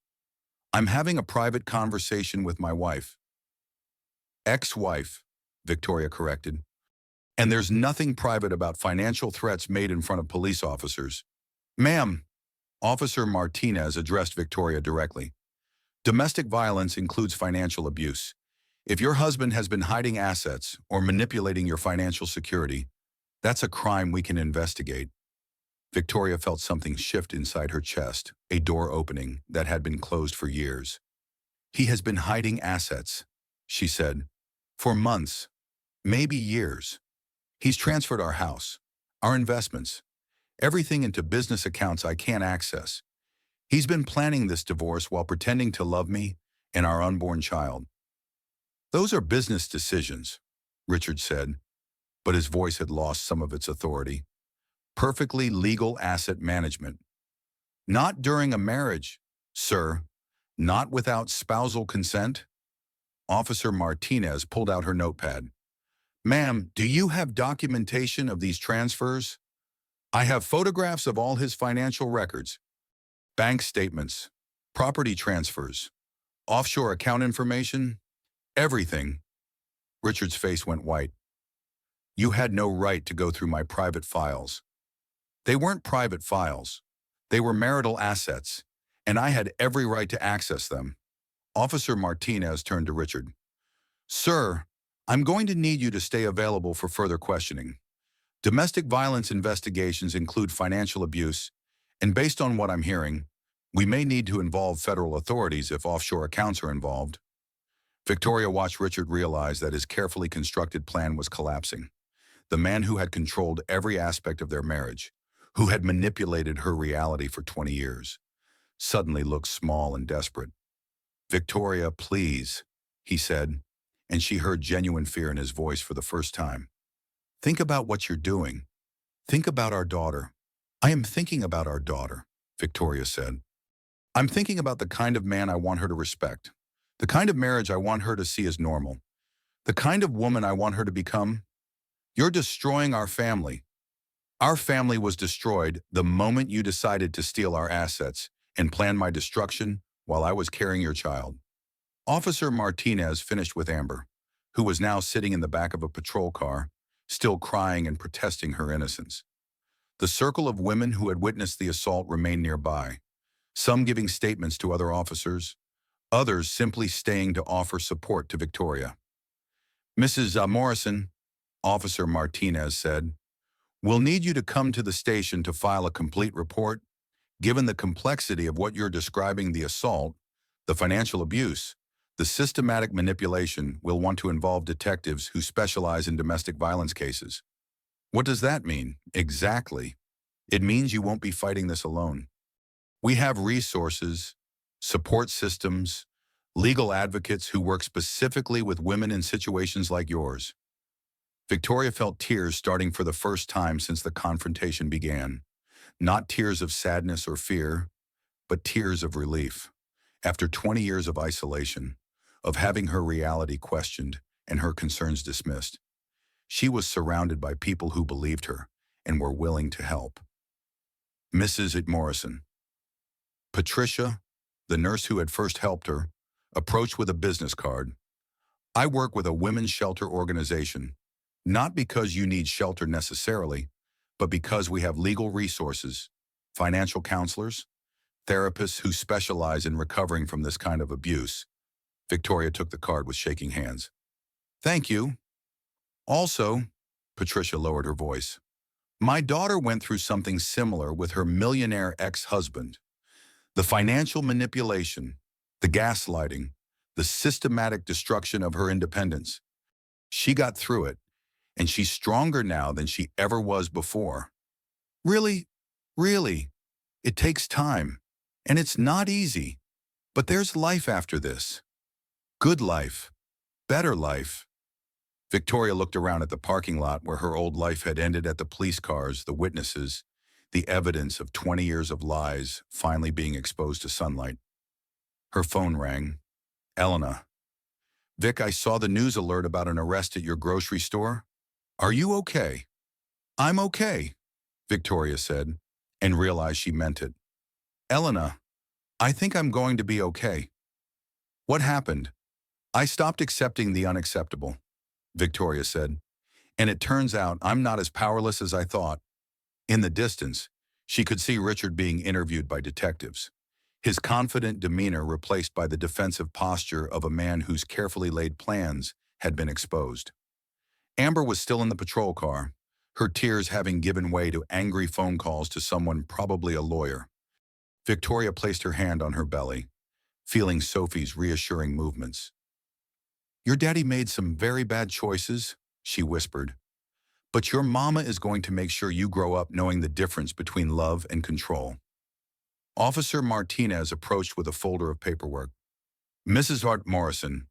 I'm having a private conversation with my wife. Ex-wife, Victoria corrected. And there's nothing private about financial threats made in front of police officers. Ma'am, Officer Martinez addressed Victoria directly. Domestic violence includes financial abuse. If your husband has been hiding assets or manipulating your financial security, that's a crime we can investigate. Victoria felt something shift inside her chest, a door opening that had been closed for years. He has been hiding assets, she said, for months, maybe years. He's transferred our house, our investments, everything into business accounts I can't access. He's been planning this divorce while pretending to love me and our unborn child. Those are business decisions, Richard said, but his voice had lost some of its authority. Perfectly legal asset management. Not during a marriage, sir. Not without spousal consent. Officer Martinez pulled out her notepad. Ma'am, do you have documentation of these transfers? I have photographs of all his financial records, bank statements, property transfers, offshore account information, everything. Richard's face went white. You had no right to go through my private files. They weren't private files. They were marital assets, and I had every right to access them. Officer Martinez turned to Richard. Sir, I'm going to need you to stay available for further questioning. Domestic violence investigations include financial abuse, and based on what I'm hearing, we may need to involve federal authorities if offshore accounts are involved. Victoria watched Richard realize that his carefully constructed plan was collapsing. The man who had controlled every aspect of their marriage, who had manipulated her reality for 20 years, suddenly looked small and desperate. Victoria, please, he said, and she heard genuine fear in his voice for the first time. Think about what you're doing. Think about our daughter. I am thinking about our daughter, Victoria said. I'm thinking about the kind of man I want her to respect, the kind of marriage I want her to see as normal, the kind of woman I want her to become. You're destroying our family. Our family was destroyed the moment you decided to steal our assets and plan my destruction while I was carrying your child. Officer Martinez finished with Amber, who was now sitting in the back of a patrol car, still crying and protesting her innocence. The circle of women who had witnessed the assault remained nearby, some giving statements to other officers, others simply staying to offer support to Victoria. Mrs. Morrison, Officer Martinez said, we'll need you to come to the station to file a complete report. Given the complexity of what you're describing, the assault, the financial abuse, the systematic manipulation, will want to involve detectives who specialize in domestic violence cases. What does that mean? Exactly. It means you won't be fighting this alone. We have resources, support systems, legal advocates who work specifically with women in situations like yours. Victoria felt tears starting for the first time since the confrontation began. Not tears of sadness or fear, but tears of relief. After 20 years of isolation, of having her reality questioned and her concerns dismissed, she was surrounded by people who believed her and were willing to help. Mrs. Morrison. Patricia, the nurse who had first helped her, approached with a business card. I work with a women's shelter organization, not because you need shelter necessarily, but because we have legal resources, financial counselors, therapists who specialize in recovering from this kind of abuse. Victoria took the card with shaking hands. Thank you. Also, Patricia lowered her voice, my daughter went through something similar with her millionaire ex-husband. The financial manipulation, the gaslighting, the systematic destruction of her independence. She got through it, and she's stronger now than she ever was before. Really, really, it takes time, and it's not easy. But there's life after this. Good life. Better life. Victoria looked around at the parking lot where her old life had ended, at the police cars, the witnesses, the evidence of 20 years of lies finally being exposed to sunlight. Her phone rang. Elena. Vic, I saw the news alert about an arrest at your grocery store. Are you okay? I'm okay, Victoria said, and realized she meant it. Elena, I think I'm going to be okay. What happened? I stopped accepting the unacceptable, Victoria said, and it turns out I'm not as powerless as I thought. In the distance, she could see Richard being interviewed by detectives, his confident demeanor replaced by the defensive posture of a man whose carefully laid plans had been exposed. Amber was still in the patrol car, her tears having given way to angry phone calls to someone, probably a lawyer. Victoria placed her hand on her belly, feeling Sophie's reassuring movements. Your daddy made some very bad choices, she whispered. But your mama is going to make sure you grow up knowing the difference between love and control. Officer Martinez approached with a folder of paperwork. Mrs. Art Morrison,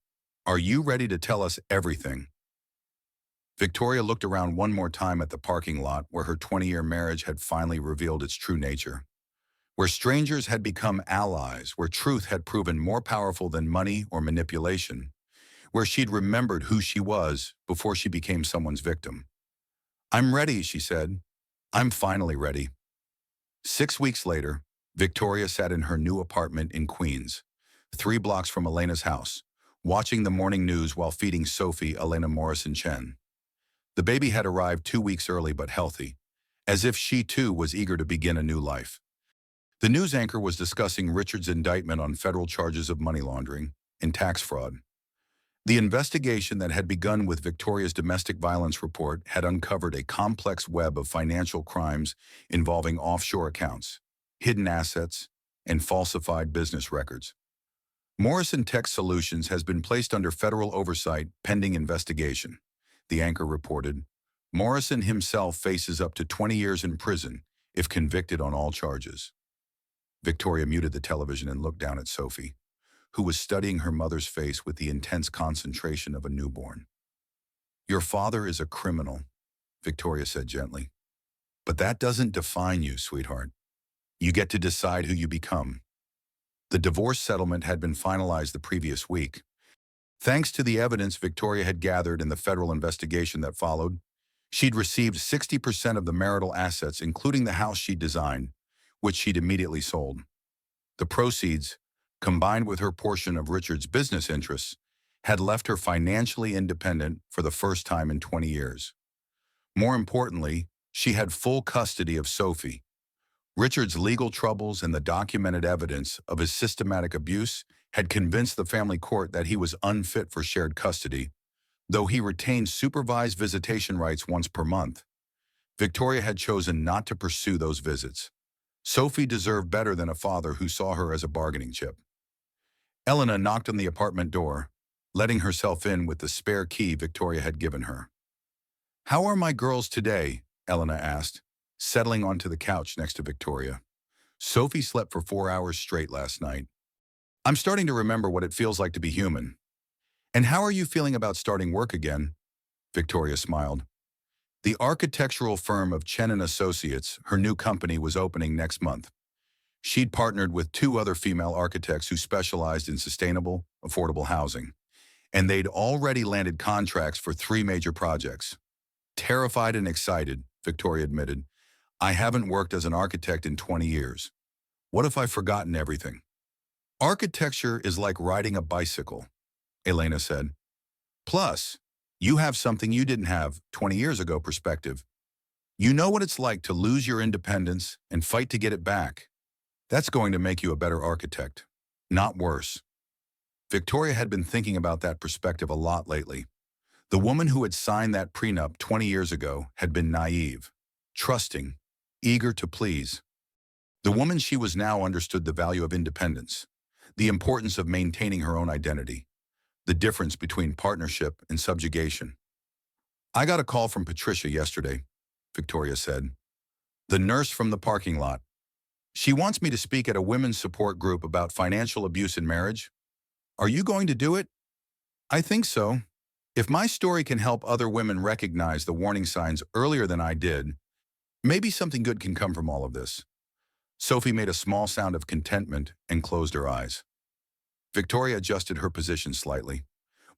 are you ready to tell us everything? Victoria looked around one more time at the parking lot where her 20-year marriage had finally revealed its true nature, where strangers had become allies, where truth had proven more powerful than money or manipulation, where she'd remembered who she was before she became someone's victim. I'm ready, she said. I'm finally ready. 6 weeks later, Victoria sat in her new apartment in Queens, 3 blocks from Elena's house, watching the morning news while feeding Sophie Elena Morrison Chen. The baby had arrived 2 weeks early but healthy, as if she too was eager to begin a new life. The news anchor was discussing Richard's indictment on federal charges of money laundering and tax fraud. The investigation that had begun with Victoria's domestic violence report had uncovered a complex web of financial crimes involving offshore accounts, hidden assets, and falsified business records. Morrison Tech Solutions has been placed under federal oversight pending investigation, the anchor reported. Morrison himself faces up to 20 years in prison if convicted on all charges. Victoria muted the television and looked down at Sophie, who was studying her mother's face with the intense concentration of a newborn. Your father is a criminal, Victoria said gently. But that doesn't define you, sweetheart. You get to decide who you become. The divorce settlement had been finalized the previous week. Thanks to the evidence Victoria had gathered in the federal investigation that followed, she'd received 60% of the marital assets, including the house she'd designed, which she'd immediately sold. The proceeds, combined with her portion of Richard's business interests, had left her financially independent for the first time in 20 years. More importantly, she had full custody of Sophie. Richard's legal troubles and the documented evidence of his systematic abuse had convinced the family court that he was unfit for shared custody, though he retained supervised visitation rights once per month. Victoria had chosen not to pursue those visits. Sophie deserved better than a father who saw her as a bargaining chip. Elena knocked on the apartment door, letting herself in with the spare key Victoria had given her. How are my girls today? Elena asked, settling onto the couch next to Victoria. Sophie slept for 4 hours straight last night. I'm starting to remember what it feels like to be human. And how are you feeling about starting work again? Victoria smiled. The architectural firm of Chen and Associates, her new company, was opening next month. She'd partnered with 2 other female architects who specialized in sustainable, affordable housing, and they'd already landed contracts for 3 major projects. Terrified and excited, Victoria admitted, I haven't worked as an architect in 20 years. What if I've forgotten everything? Architecture is like riding a bicycle, Elena said. Plus, you have something you didn't have 20 years ago: perspective. You know what it's like to lose your independence and fight to get it back. That's going to make you a better architect, not worse. Victoria had been thinking about that perspective a lot lately. The woman who had signed that prenup 20 years ago had been naive, trusting, eager to please. The woman she was now understood the value of independence, the importance of maintaining her own identity, the difference between partnership and subjugation. I got a call from Patricia yesterday, Victoria said. The nurse from the parking lot. She wants me to speak at a women's support group about financial abuse in marriage. Are you going to do it? I think so. If my story can help other women recognize the warning signs earlier than I did, maybe something good can come from all of this. Sophie made a small sound of contentment and closed her eyes. Victoria adjusted her position slightly,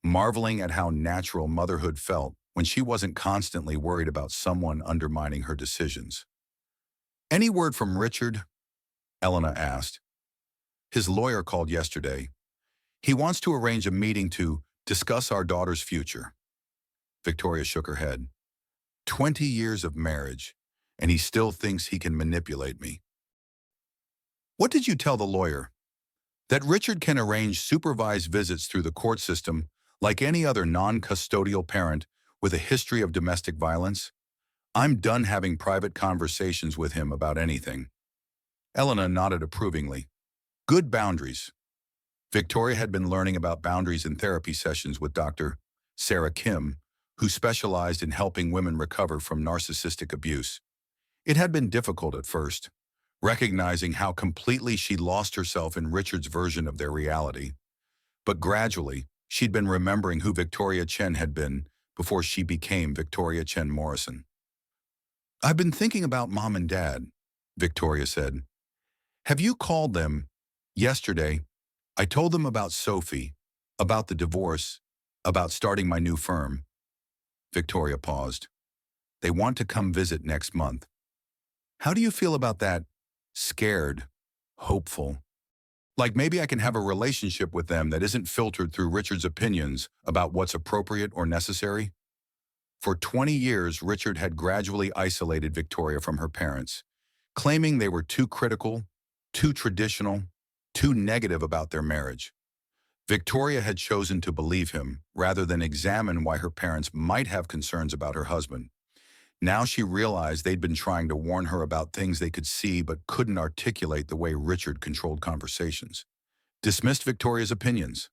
marveling at how natural motherhood felt when she wasn't constantly worried about someone undermining her decisions. Any word from Richard? Elena asked. His lawyer called yesterday. He wants to arrange a meeting to discuss our daughter's future. Victoria shook her head. 20 years of marriage, and he still thinks he can manipulate me. What did you tell the lawyer? That Richard can arrange supervised visits through the court system like any other non-custodial parent with a history of domestic violence? I'm done having private conversations with him about anything. Elena nodded approvingly. Good boundaries. Victoria had been learning about boundaries in therapy sessions with Dr. Sarah Kim, who specialized in helping women recover from narcissistic abuse. It had been difficult at first, recognizing how completely she'd lost herself in Richard's version of their reality. But gradually, she'd been remembering who Victoria Chen had been before she became Victoria Chen Morrison. I've been thinking about Mom and Dad, Victoria said. Have you called them? Yesterday, I told them about Sophie, about the divorce, about starting my new firm. Victoria paused. They want to come visit next month. How do you feel about that? Scared, hopeful. Like maybe I can have a relationship with them that isn't filtered through Richard's opinions about what's appropriate or necessary? For 20 years, Richard had gradually isolated Victoria from her parents, claiming they were too critical, too traditional, too negative about their marriage. Victoria had chosen to believe him rather than examine why her parents might have concerns about her husband. Now she realized they'd been trying to warn her about things they could see but couldn't articulate the way Richard controlled conversations. Dismissed Victoria's opinions,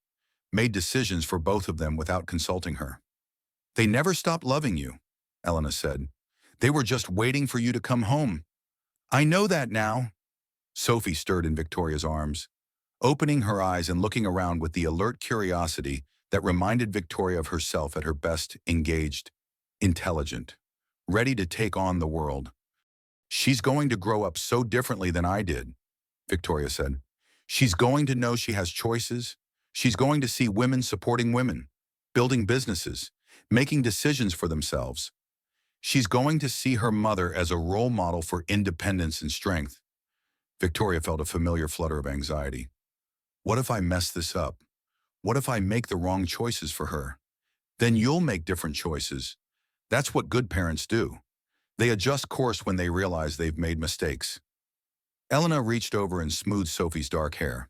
made decisions for both of them without consulting her. They never stopped loving you, Elena said. They were just waiting for you to come home. I know that now. Sophie stirred in Victoria's arms, opening her eyes and looking around with the alert curiosity that reminded Victoria of herself at her best, engaged, intelligent, ready to take on the world. She's going to grow up so differently than I did, Victoria said. She's going to know she has choices. She's going to see women supporting women, building businesses, making decisions for themselves. She's going to see her mother as a role model for independence and strength. Victoria felt a familiar flutter of anxiety. What if I mess this up? What if I make the wrong choices for her? Then you'll make different choices. That's what good parents do. They adjust course when they realize they've made mistakes. Elena reached over and smoothed Sophie's dark hair.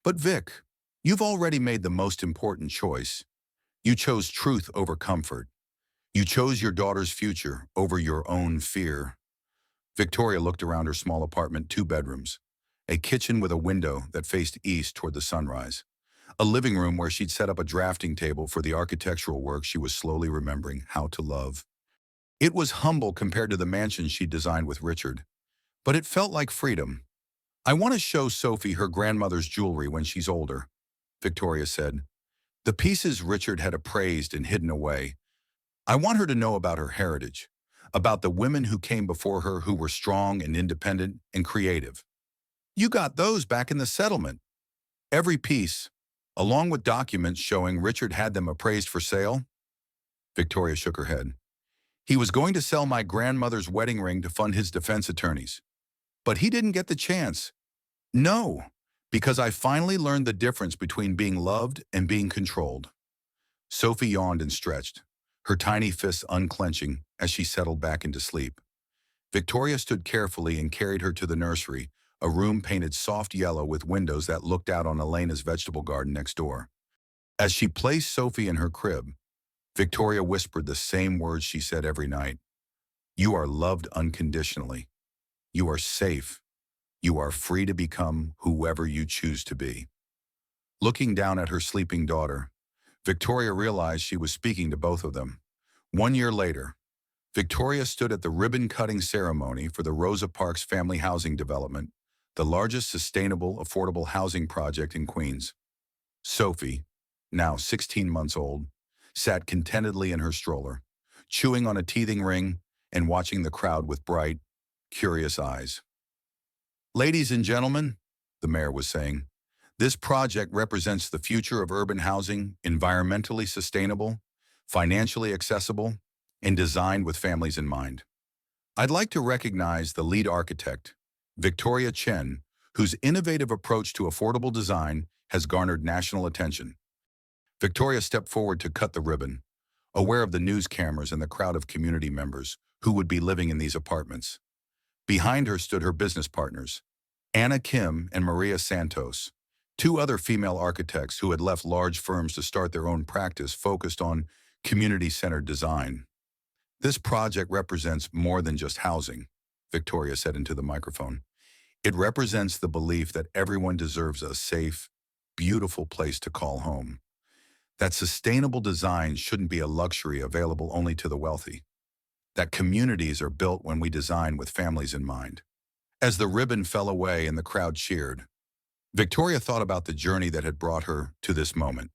But Vic, you've already made the most important choice. You chose truth over comfort. You chose your daughter's future over your own fear. Victoria looked around her small apartment, 2 bedrooms, a kitchen with a window that faced east toward the sunrise, a living room where she'd set up a drafting table for the architectural work she was slowly remembering how to love. It was humble compared to the mansion she'd designed with Richard, but it felt like freedom. I want to show Sophie her grandmother's jewelry when she's older, Victoria said. The pieces Richard had appraised and hidden away. I want her to know about her heritage, about the women who came before her who were strong and independent and creative. You got those back in the settlement. Every piece, along with documents showing Richard had them appraised for sale? Victoria shook her head. He was going to sell my grandmother's wedding ring to fund his defense attorneys. But he didn't get the chance. No, because I finally learned the difference between being loved and being controlled. Sophie yawned and stretched, her tiny fists unclenching as she settled back into sleep. Victoria stood carefully and carried her to the nursery, a room painted soft yellow with windows that looked out on Elena's vegetable garden next door. As she placed Sophie in her crib, Victoria whispered the same words she said every night. You are loved unconditionally. You are safe. You are free to become whoever you choose to be. Looking down at her sleeping daughter, Victoria realized she was speaking to both of them. 1 year later, Victoria stood at the ribbon-cutting ceremony for the Rosa Parks family housing development, the largest sustainable, affordable housing project in Queens. Sophie, now 16 months old, sat contentedly in her stroller, chewing on a teething ring and watching the crowd with bright, curious eyes. Ladies and gentlemen, the mayor was saying, this project represents the future of urban housing, environmentally sustainable, financially accessible, and designed with families in mind. I'd like to recognize the lead architect, Victoria Chen, whose innovative approach to affordable design has garnered national attention. Victoria stepped forward to cut the ribbon, aware of the news cameras and the crowd of community members who would be living in these apartments. Behind her stood her business partners, Anna Kim and Maria Santos, two other female architects who had left large firms to start their own practice focused on community-centered design. This project represents more than just housing, Victoria said into the microphone. It represents the belief that everyone deserves a safe, beautiful place to call home. That sustainable design shouldn't be a luxury available only to the wealthy. That communities are built when we design with families in mind. As the ribbon fell away and the crowd cheered, Victoria thought about the journey that had brought her to this moment.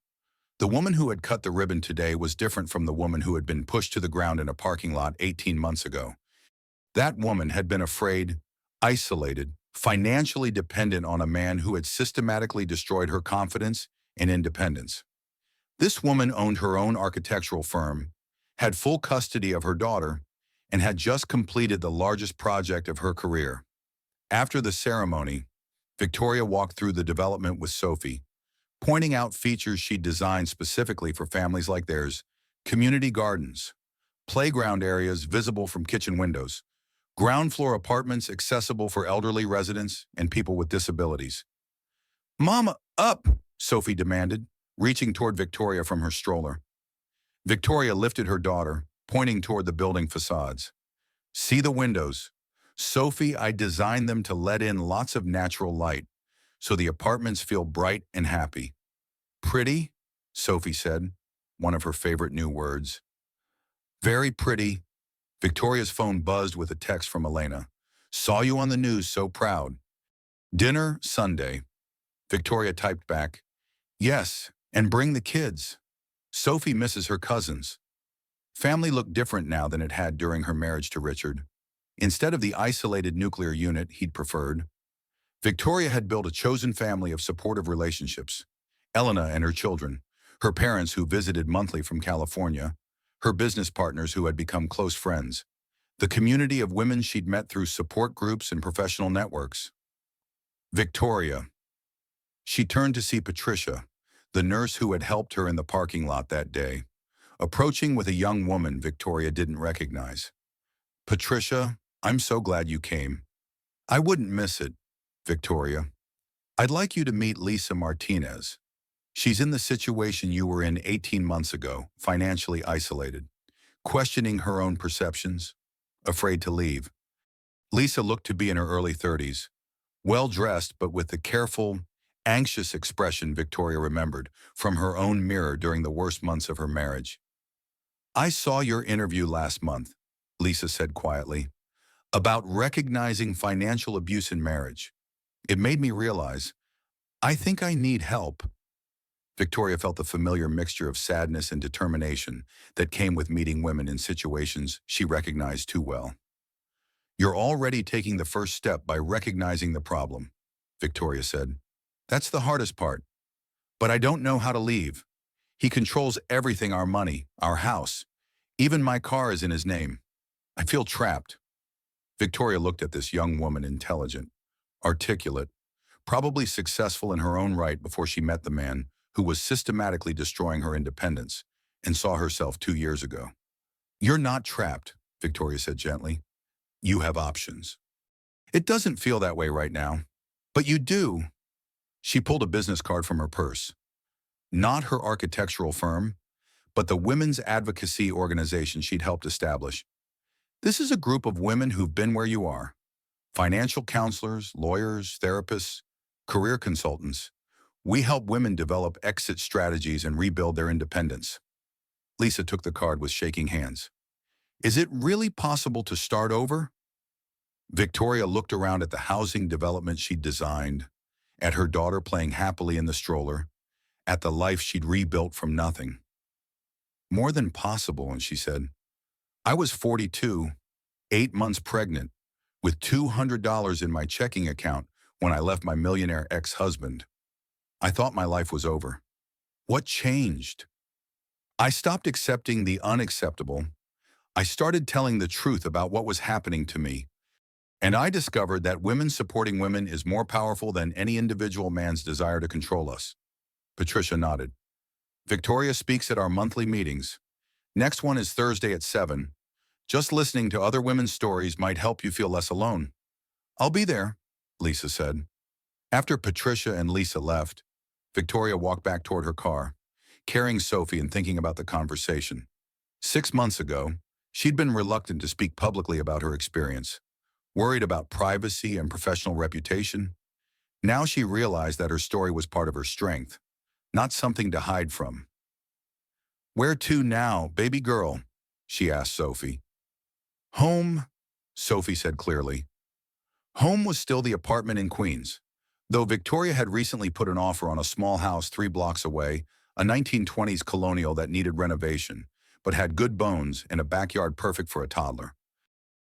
The woman who had cut the ribbon today was different from the woman who had been pushed to the ground in a parking lot 18 months ago. That woman had been afraid, isolated, financially dependent on a man who had systematically destroyed her confidence and independence. This woman owned her own architectural firm, had full custody of her daughter, and had just completed the largest project of her career. After the ceremony, Victoria walked through the development with Sophie, pointing out features she'd designed specifically for families like theirs: community gardens, playground areas visible from kitchen windows, ground floor apartments accessible for elderly residents and people with disabilities. "Mama, up!" Sophie demanded, reaching toward Victoria from her stroller. Victoria lifted her daughter, pointing toward the building facades. "See the windows. Sophie, I designed them to let in lots of natural light, so the apartments feel bright and happy." "Pretty?" Sophie said, one of her favorite new words. "Very pretty." Victoria's phone buzzed with a text from Elena. "Saw you on the news, so proud." "Dinner Sunday." Victoria typed back, "Yes, and bring the kids." Sophie misses her cousins. Family looked different now than it had during her marriage to Richard. Instead of the isolated nuclear unit he'd preferred, Victoria had built a chosen family of supportive relationships. Elena and her children, her parents who visited monthly from California, her business partners who had become close friends, the community of women she'd met through support groups and professional networks. Victoria. She turned to see Patricia, the nurse who had helped her in the parking lot that day, approaching with a young woman Victoria didn't recognize. "Patricia, I'm so glad you came." "I wouldn't miss it, Victoria. I'd like you to meet Lisa Martinez. She's in the situation you were in 18 months ago, financially isolated, questioning her own perceptions, afraid to leave." Lisa looked to be in her early 30s, well-dressed but with the careful, anxious expression Victoria remembered from her own mirror during the worst months of her marriage. "I saw your interview last month," Lisa said quietly, "about recognizing financial abuse in marriage. It made me realize, I think I need help." Victoria felt the familiar mixture of sadness and determination that came with meeting women in situations she recognized too well. "You're already taking the first step by recognizing the problem," Victoria said. "That's the hardest part. But I don't know how to leave. He controls everything: our money, our house. Even my car is in his name. I feel trapped." Victoria looked at this young woman, intelligent, articulate, probably successful in her own right before she met the man who was systematically destroying her independence, and saw herself 2 years ago. "You're not trapped," Victoria said gently. "You have options." "It doesn't feel that way right now," But you do. She pulled a business card from her purse. Not her architectural firm, but the women's advocacy organization she'd helped establish. This is a group of women who've been where you are. Financial counselors, lawyers, therapists, career consultants. We help women develop exit strategies and rebuild their independence. Lisa took the card with shaking hands. Is it really possible to start over? Victoria looked around at the housing development she'd designed, at her daughter playing happily in the stroller, at the life she'd rebuilt from nothing. More than possible, and she said. I was 42, 8 months pregnant, with $200 in my checking account when I left my millionaire ex-husband. I thought my life was over. What changed? I stopped accepting the unacceptable. I started telling the truth about what was happening to me. And I discovered that women supporting women is more powerful than any individual man's desire to control us. Patricia nodded. Victoria speaks at our monthly meetings. Next one is Thursday at 7. Just listening to other women's stories might help you feel less alone. I'll be there, Lisa said. After Patricia and Lisa left, Victoria walked back toward her car, carrying Sophie and thinking about the conversation. 6 months ago, she'd been reluctant to speak publicly about her experience, worried about privacy and professional reputation. Now she realized that her story was part of her strength, not something to hide from. Where to now, baby girl? She asked Sophie. Home, Sophie said clearly. Home was still the apartment in Queens, though Victoria had recently put an offer on a small house 3 blocks away, a 1920s colonial that needed renovation, but had good bones and a backyard perfect for a toddler.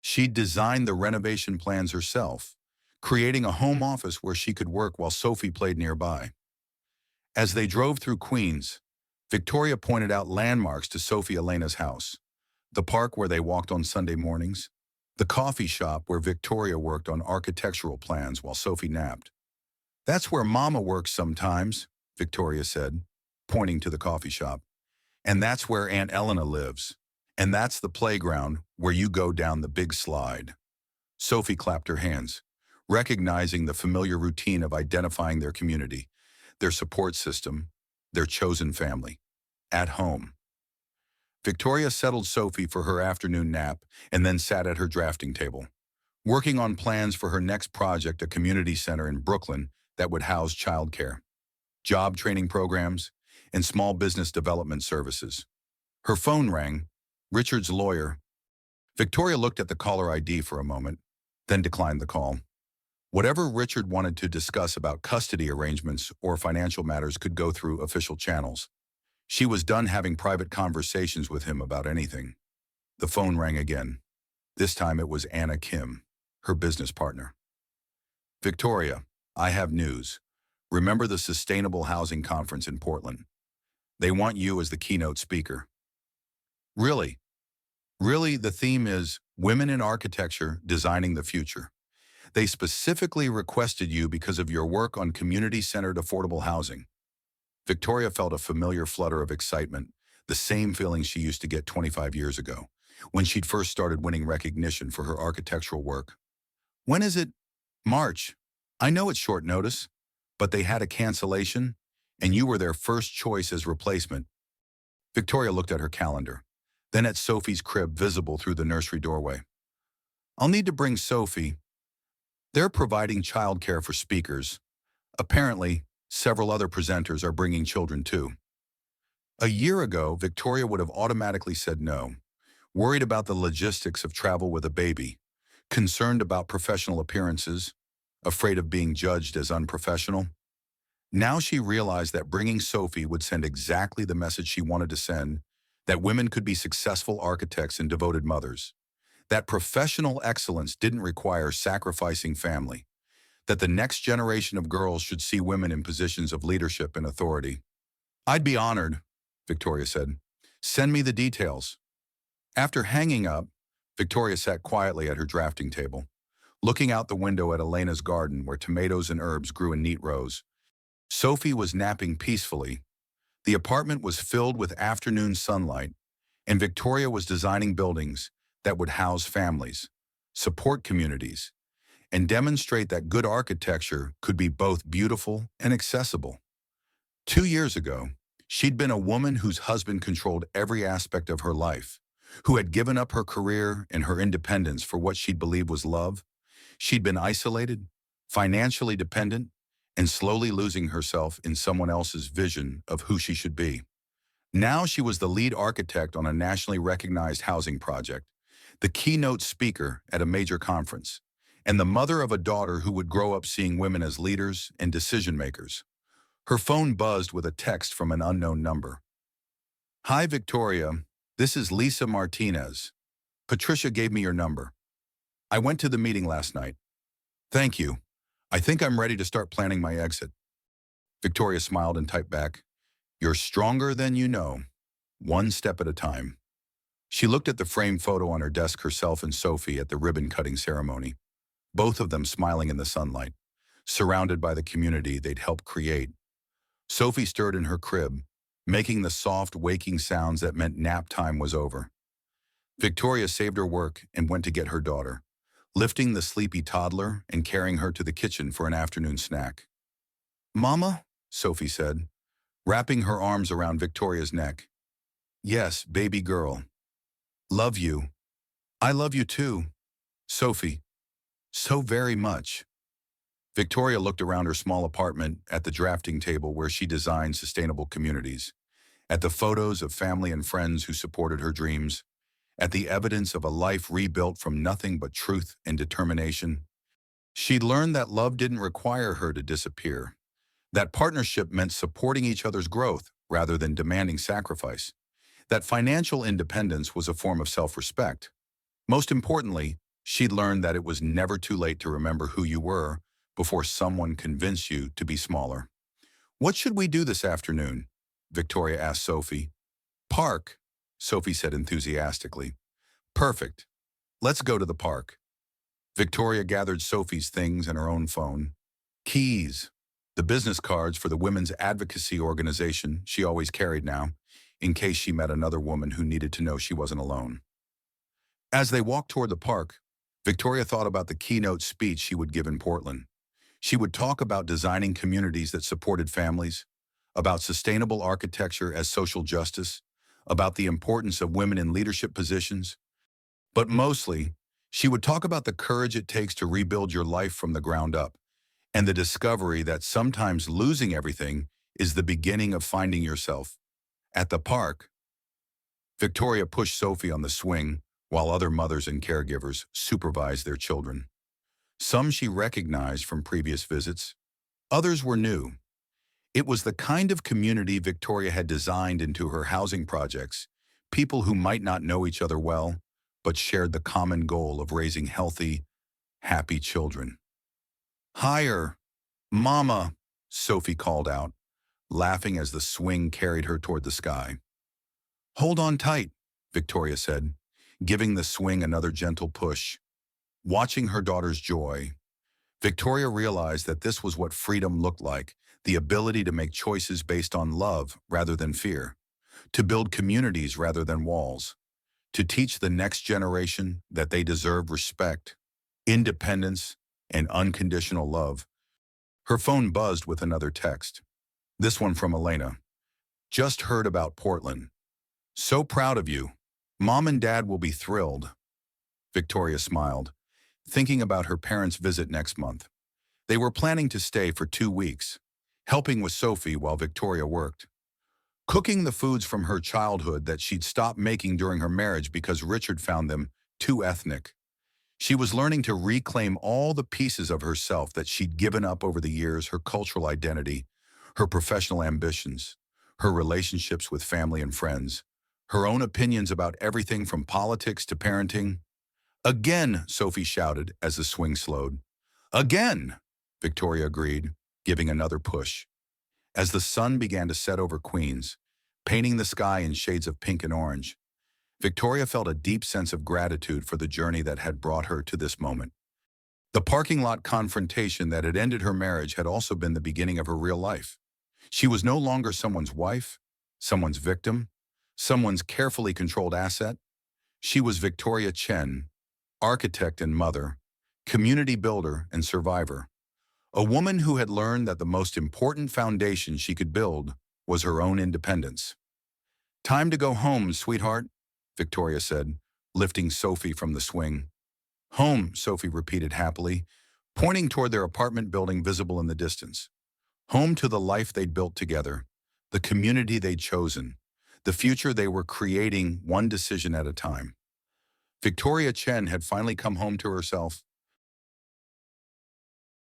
She'd designed the renovation plans herself, creating a home office where she could work while Sophie played nearby. As they drove through Queens, Victoria pointed out landmarks to Sophie Elena's house. The park where they walked on Sunday mornings, the coffee shop where Victoria worked on architectural plans while Sophie napped. That's where Mama works sometimes, Victoria said, pointing to the coffee shop. And that's where Aunt Elena lives. And that's the playground where you go down the big slide. Sophie clapped her hands, recognizing the familiar routine of identifying their community, their support system, their chosen family, at home. Victoria settled Sophie for her afternoon nap and then sat at her drafting table, working on plans for her next project, a community center in Brooklyn that would house childcare, job training programs, and small business development services. Her phone rang. Richard's lawyer. Victoria looked at the caller ID for a moment, then declined the call. Whatever Richard wanted to discuss about custody arrangements or financial matters could go through official channels. She was done having private conversations with him about anything. The phone rang again. This time it was Anna Kim, her business partner. Victoria, I have news. Remember the Sustainable Housing Conference in Portland? They want you as the keynote speaker. Really? Really, the theme is Women in Architecture Designing the Future. They specifically requested you because of your work on community-centered affordable housing. Victoria felt a familiar flutter of excitement, the same feeling she used to get 25 years ago, when she'd first started winning recognition for her architectural work. When is it? March. I know it's short notice, but they had a cancellation, and you were their first choice as replacement. Victoria looked at her calendar, then at Sophie's crib visible through the nursery doorway. I'll need to bring Sophie. They're providing childcare for speakers. Apparently, several other presenters are bringing children too. A year ago, Victoria would have automatically said no, worried about the logistics of travel with a baby, concerned about professional appearances, afraid of being judged as unprofessional. Now she realized that bringing Sophie would send exactly the message she wanted to send, that women could be successful architects and devoted mothers, that professional excellence didn't require sacrificing family, that the next generation of girls should see women in positions of leadership and authority. I'd be honored, Victoria said. Send me the details. After hanging up, Victoria sat quietly at her drafting table, looking out the window at Elena's garden where tomatoes and herbs grew in neat rows. Sophie was napping peacefully. The apartment was filled with afternoon sunlight, and Victoria was designing buildings that would house families, support communities, and demonstrate that good architecture could be both beautiful and accessible. 2 years ago, she'd been a woman whose husband controlled every aspect of her life, who had given up her career and her independence for what she'd believed was love. She'd been isolated, financially dependent, and slowly losing herself in someone else's vision of who she should be. Now she was the lead architect on a nationally recognized housing project, the keynote speaker at a major conference, and the mother of a daughter who would grow up seeing women as leaders and decision makers. Her phone buzzed with a text from an unknown number. "Hi, Victoria. This is Lisa Martinez. Patricia gave me your number. I went to the meeting last night. Thank you. I think I'm ready to start planning my exit." Victoria smiled and typed back, "You're stronger than you know. One step at a time." She looked at the framed photo on her desk, herself and Sophie at the ribbon-cutting ceremony, both of them smiling in the sunlight, surrounded by the community they'd helped create. Sophie stirred in her crib, making the soft, waking sounds that meant nap time was over. Victoria saved her work and went to get her daughter, lifting the sleepy toddler and carrying her to the kitchen for an afternoon snack. "Mama?" Sophie said, wrapping her arms around Victoria's neck. "Yes, baby girl. Love you. I love you too, Sophie. So very much." Victoria looked around her small apartment, at the drafting table where she designed sustainable communities, at the photos of family and friends who supported her dreams, at the evidence of a life rebuilt from nothing but truth and determination. She'd learned that love didn't require her to disappear, that partnership meant supporting each other's growth rather than demanding sacrifice, that financial independence was a form of self-respect. Most importantly, she'd learned that it was never too late to remember who you were before someone convinced you to be smaller. "What should we do this afternoon?" Victoria asked Sophie. "Park," Sophie said enthusiastically. "Perfect. Let's go to the park." Victoria gathered Sophie's things and her own phone. Keys, the business cards for the women's advocacy organization she always carried now, in case she met another woman who needed to know she wasn't alone. As they walked toward the park, Victoria thought about the keynote speech she would give in Portland. She would talk about designing communities that supported families, about sustainable architecture as social justice, about the importance of women in leadership positions. But mostly, she would talk about the courage it takes to rebuild your life from the ground up, and the discovery that sometimes losing everything is the beginning of finding yourself. At the park, Victoria pushed Sophie on the swing while other mothers and caregivers supervised their children. Some she recognized from previous visits, others were new. It was the kind of community Victoria had designed into her housing projects, people who might not know each other well, but shared the common goal of raising healthy, happy children. "Higher, Mama," Sophie called out, laughing as the swing carried her toward the sky. "Hold on tight," Victoria said, giving the swing another gentle push. Watching her daughter's joy, Victoria realized that this was what freedom looked like, the ability to make choices based on love rather than fear, to build communities rather than walls, to teach the next generation that they deserve respect, independence, and unconditional love. Her phone buzzed with another text. This one from Elena. "Just heard about Portland. So proud of you. Mom and Dad will be thrilled." Victoria smiled, thinking about her parents' visit next month. They were planning to stay for 2 weeks, helping with Sophie while Victoria worked, cooking the foods from her childhood that she'd stopped making during her marriage because Richard found them too ethnic. She was learning to reclaim all the pieces of herself that she'd given up over the years, her cultural identity, her professional ambitions, her relationships with family and friends, her own opinions about everything from politics to parenting. "Again," Sophie shouted as the swing slowed. "Again," Victoria agreed, giving another push. As the sun began to set over Queens, painting the sky in shades of pink and orange, Victoria felt a deep sense of gratitude for the journey that had brought her to this moment. The parking lot confrontation that had ended her marriage had also been the beginning of her real life. She was no longer someone's wife, someone's victim, someone's carefully controlled asset. She was Victoria Chen, architect and mother, community builder and survivor. A woman who had learned that the most important foundation she could build was her own independence. "Time to go home, sweetheart," Victoria said, lifting Sophie from the swing. "Home," Sophie repeated happily, pointing toward their apartment building visible in the distance. Home to the life they'd built together, the community they'd chosen, the future they were creating one decision at a time. Victoria Chen had finally come home to herself,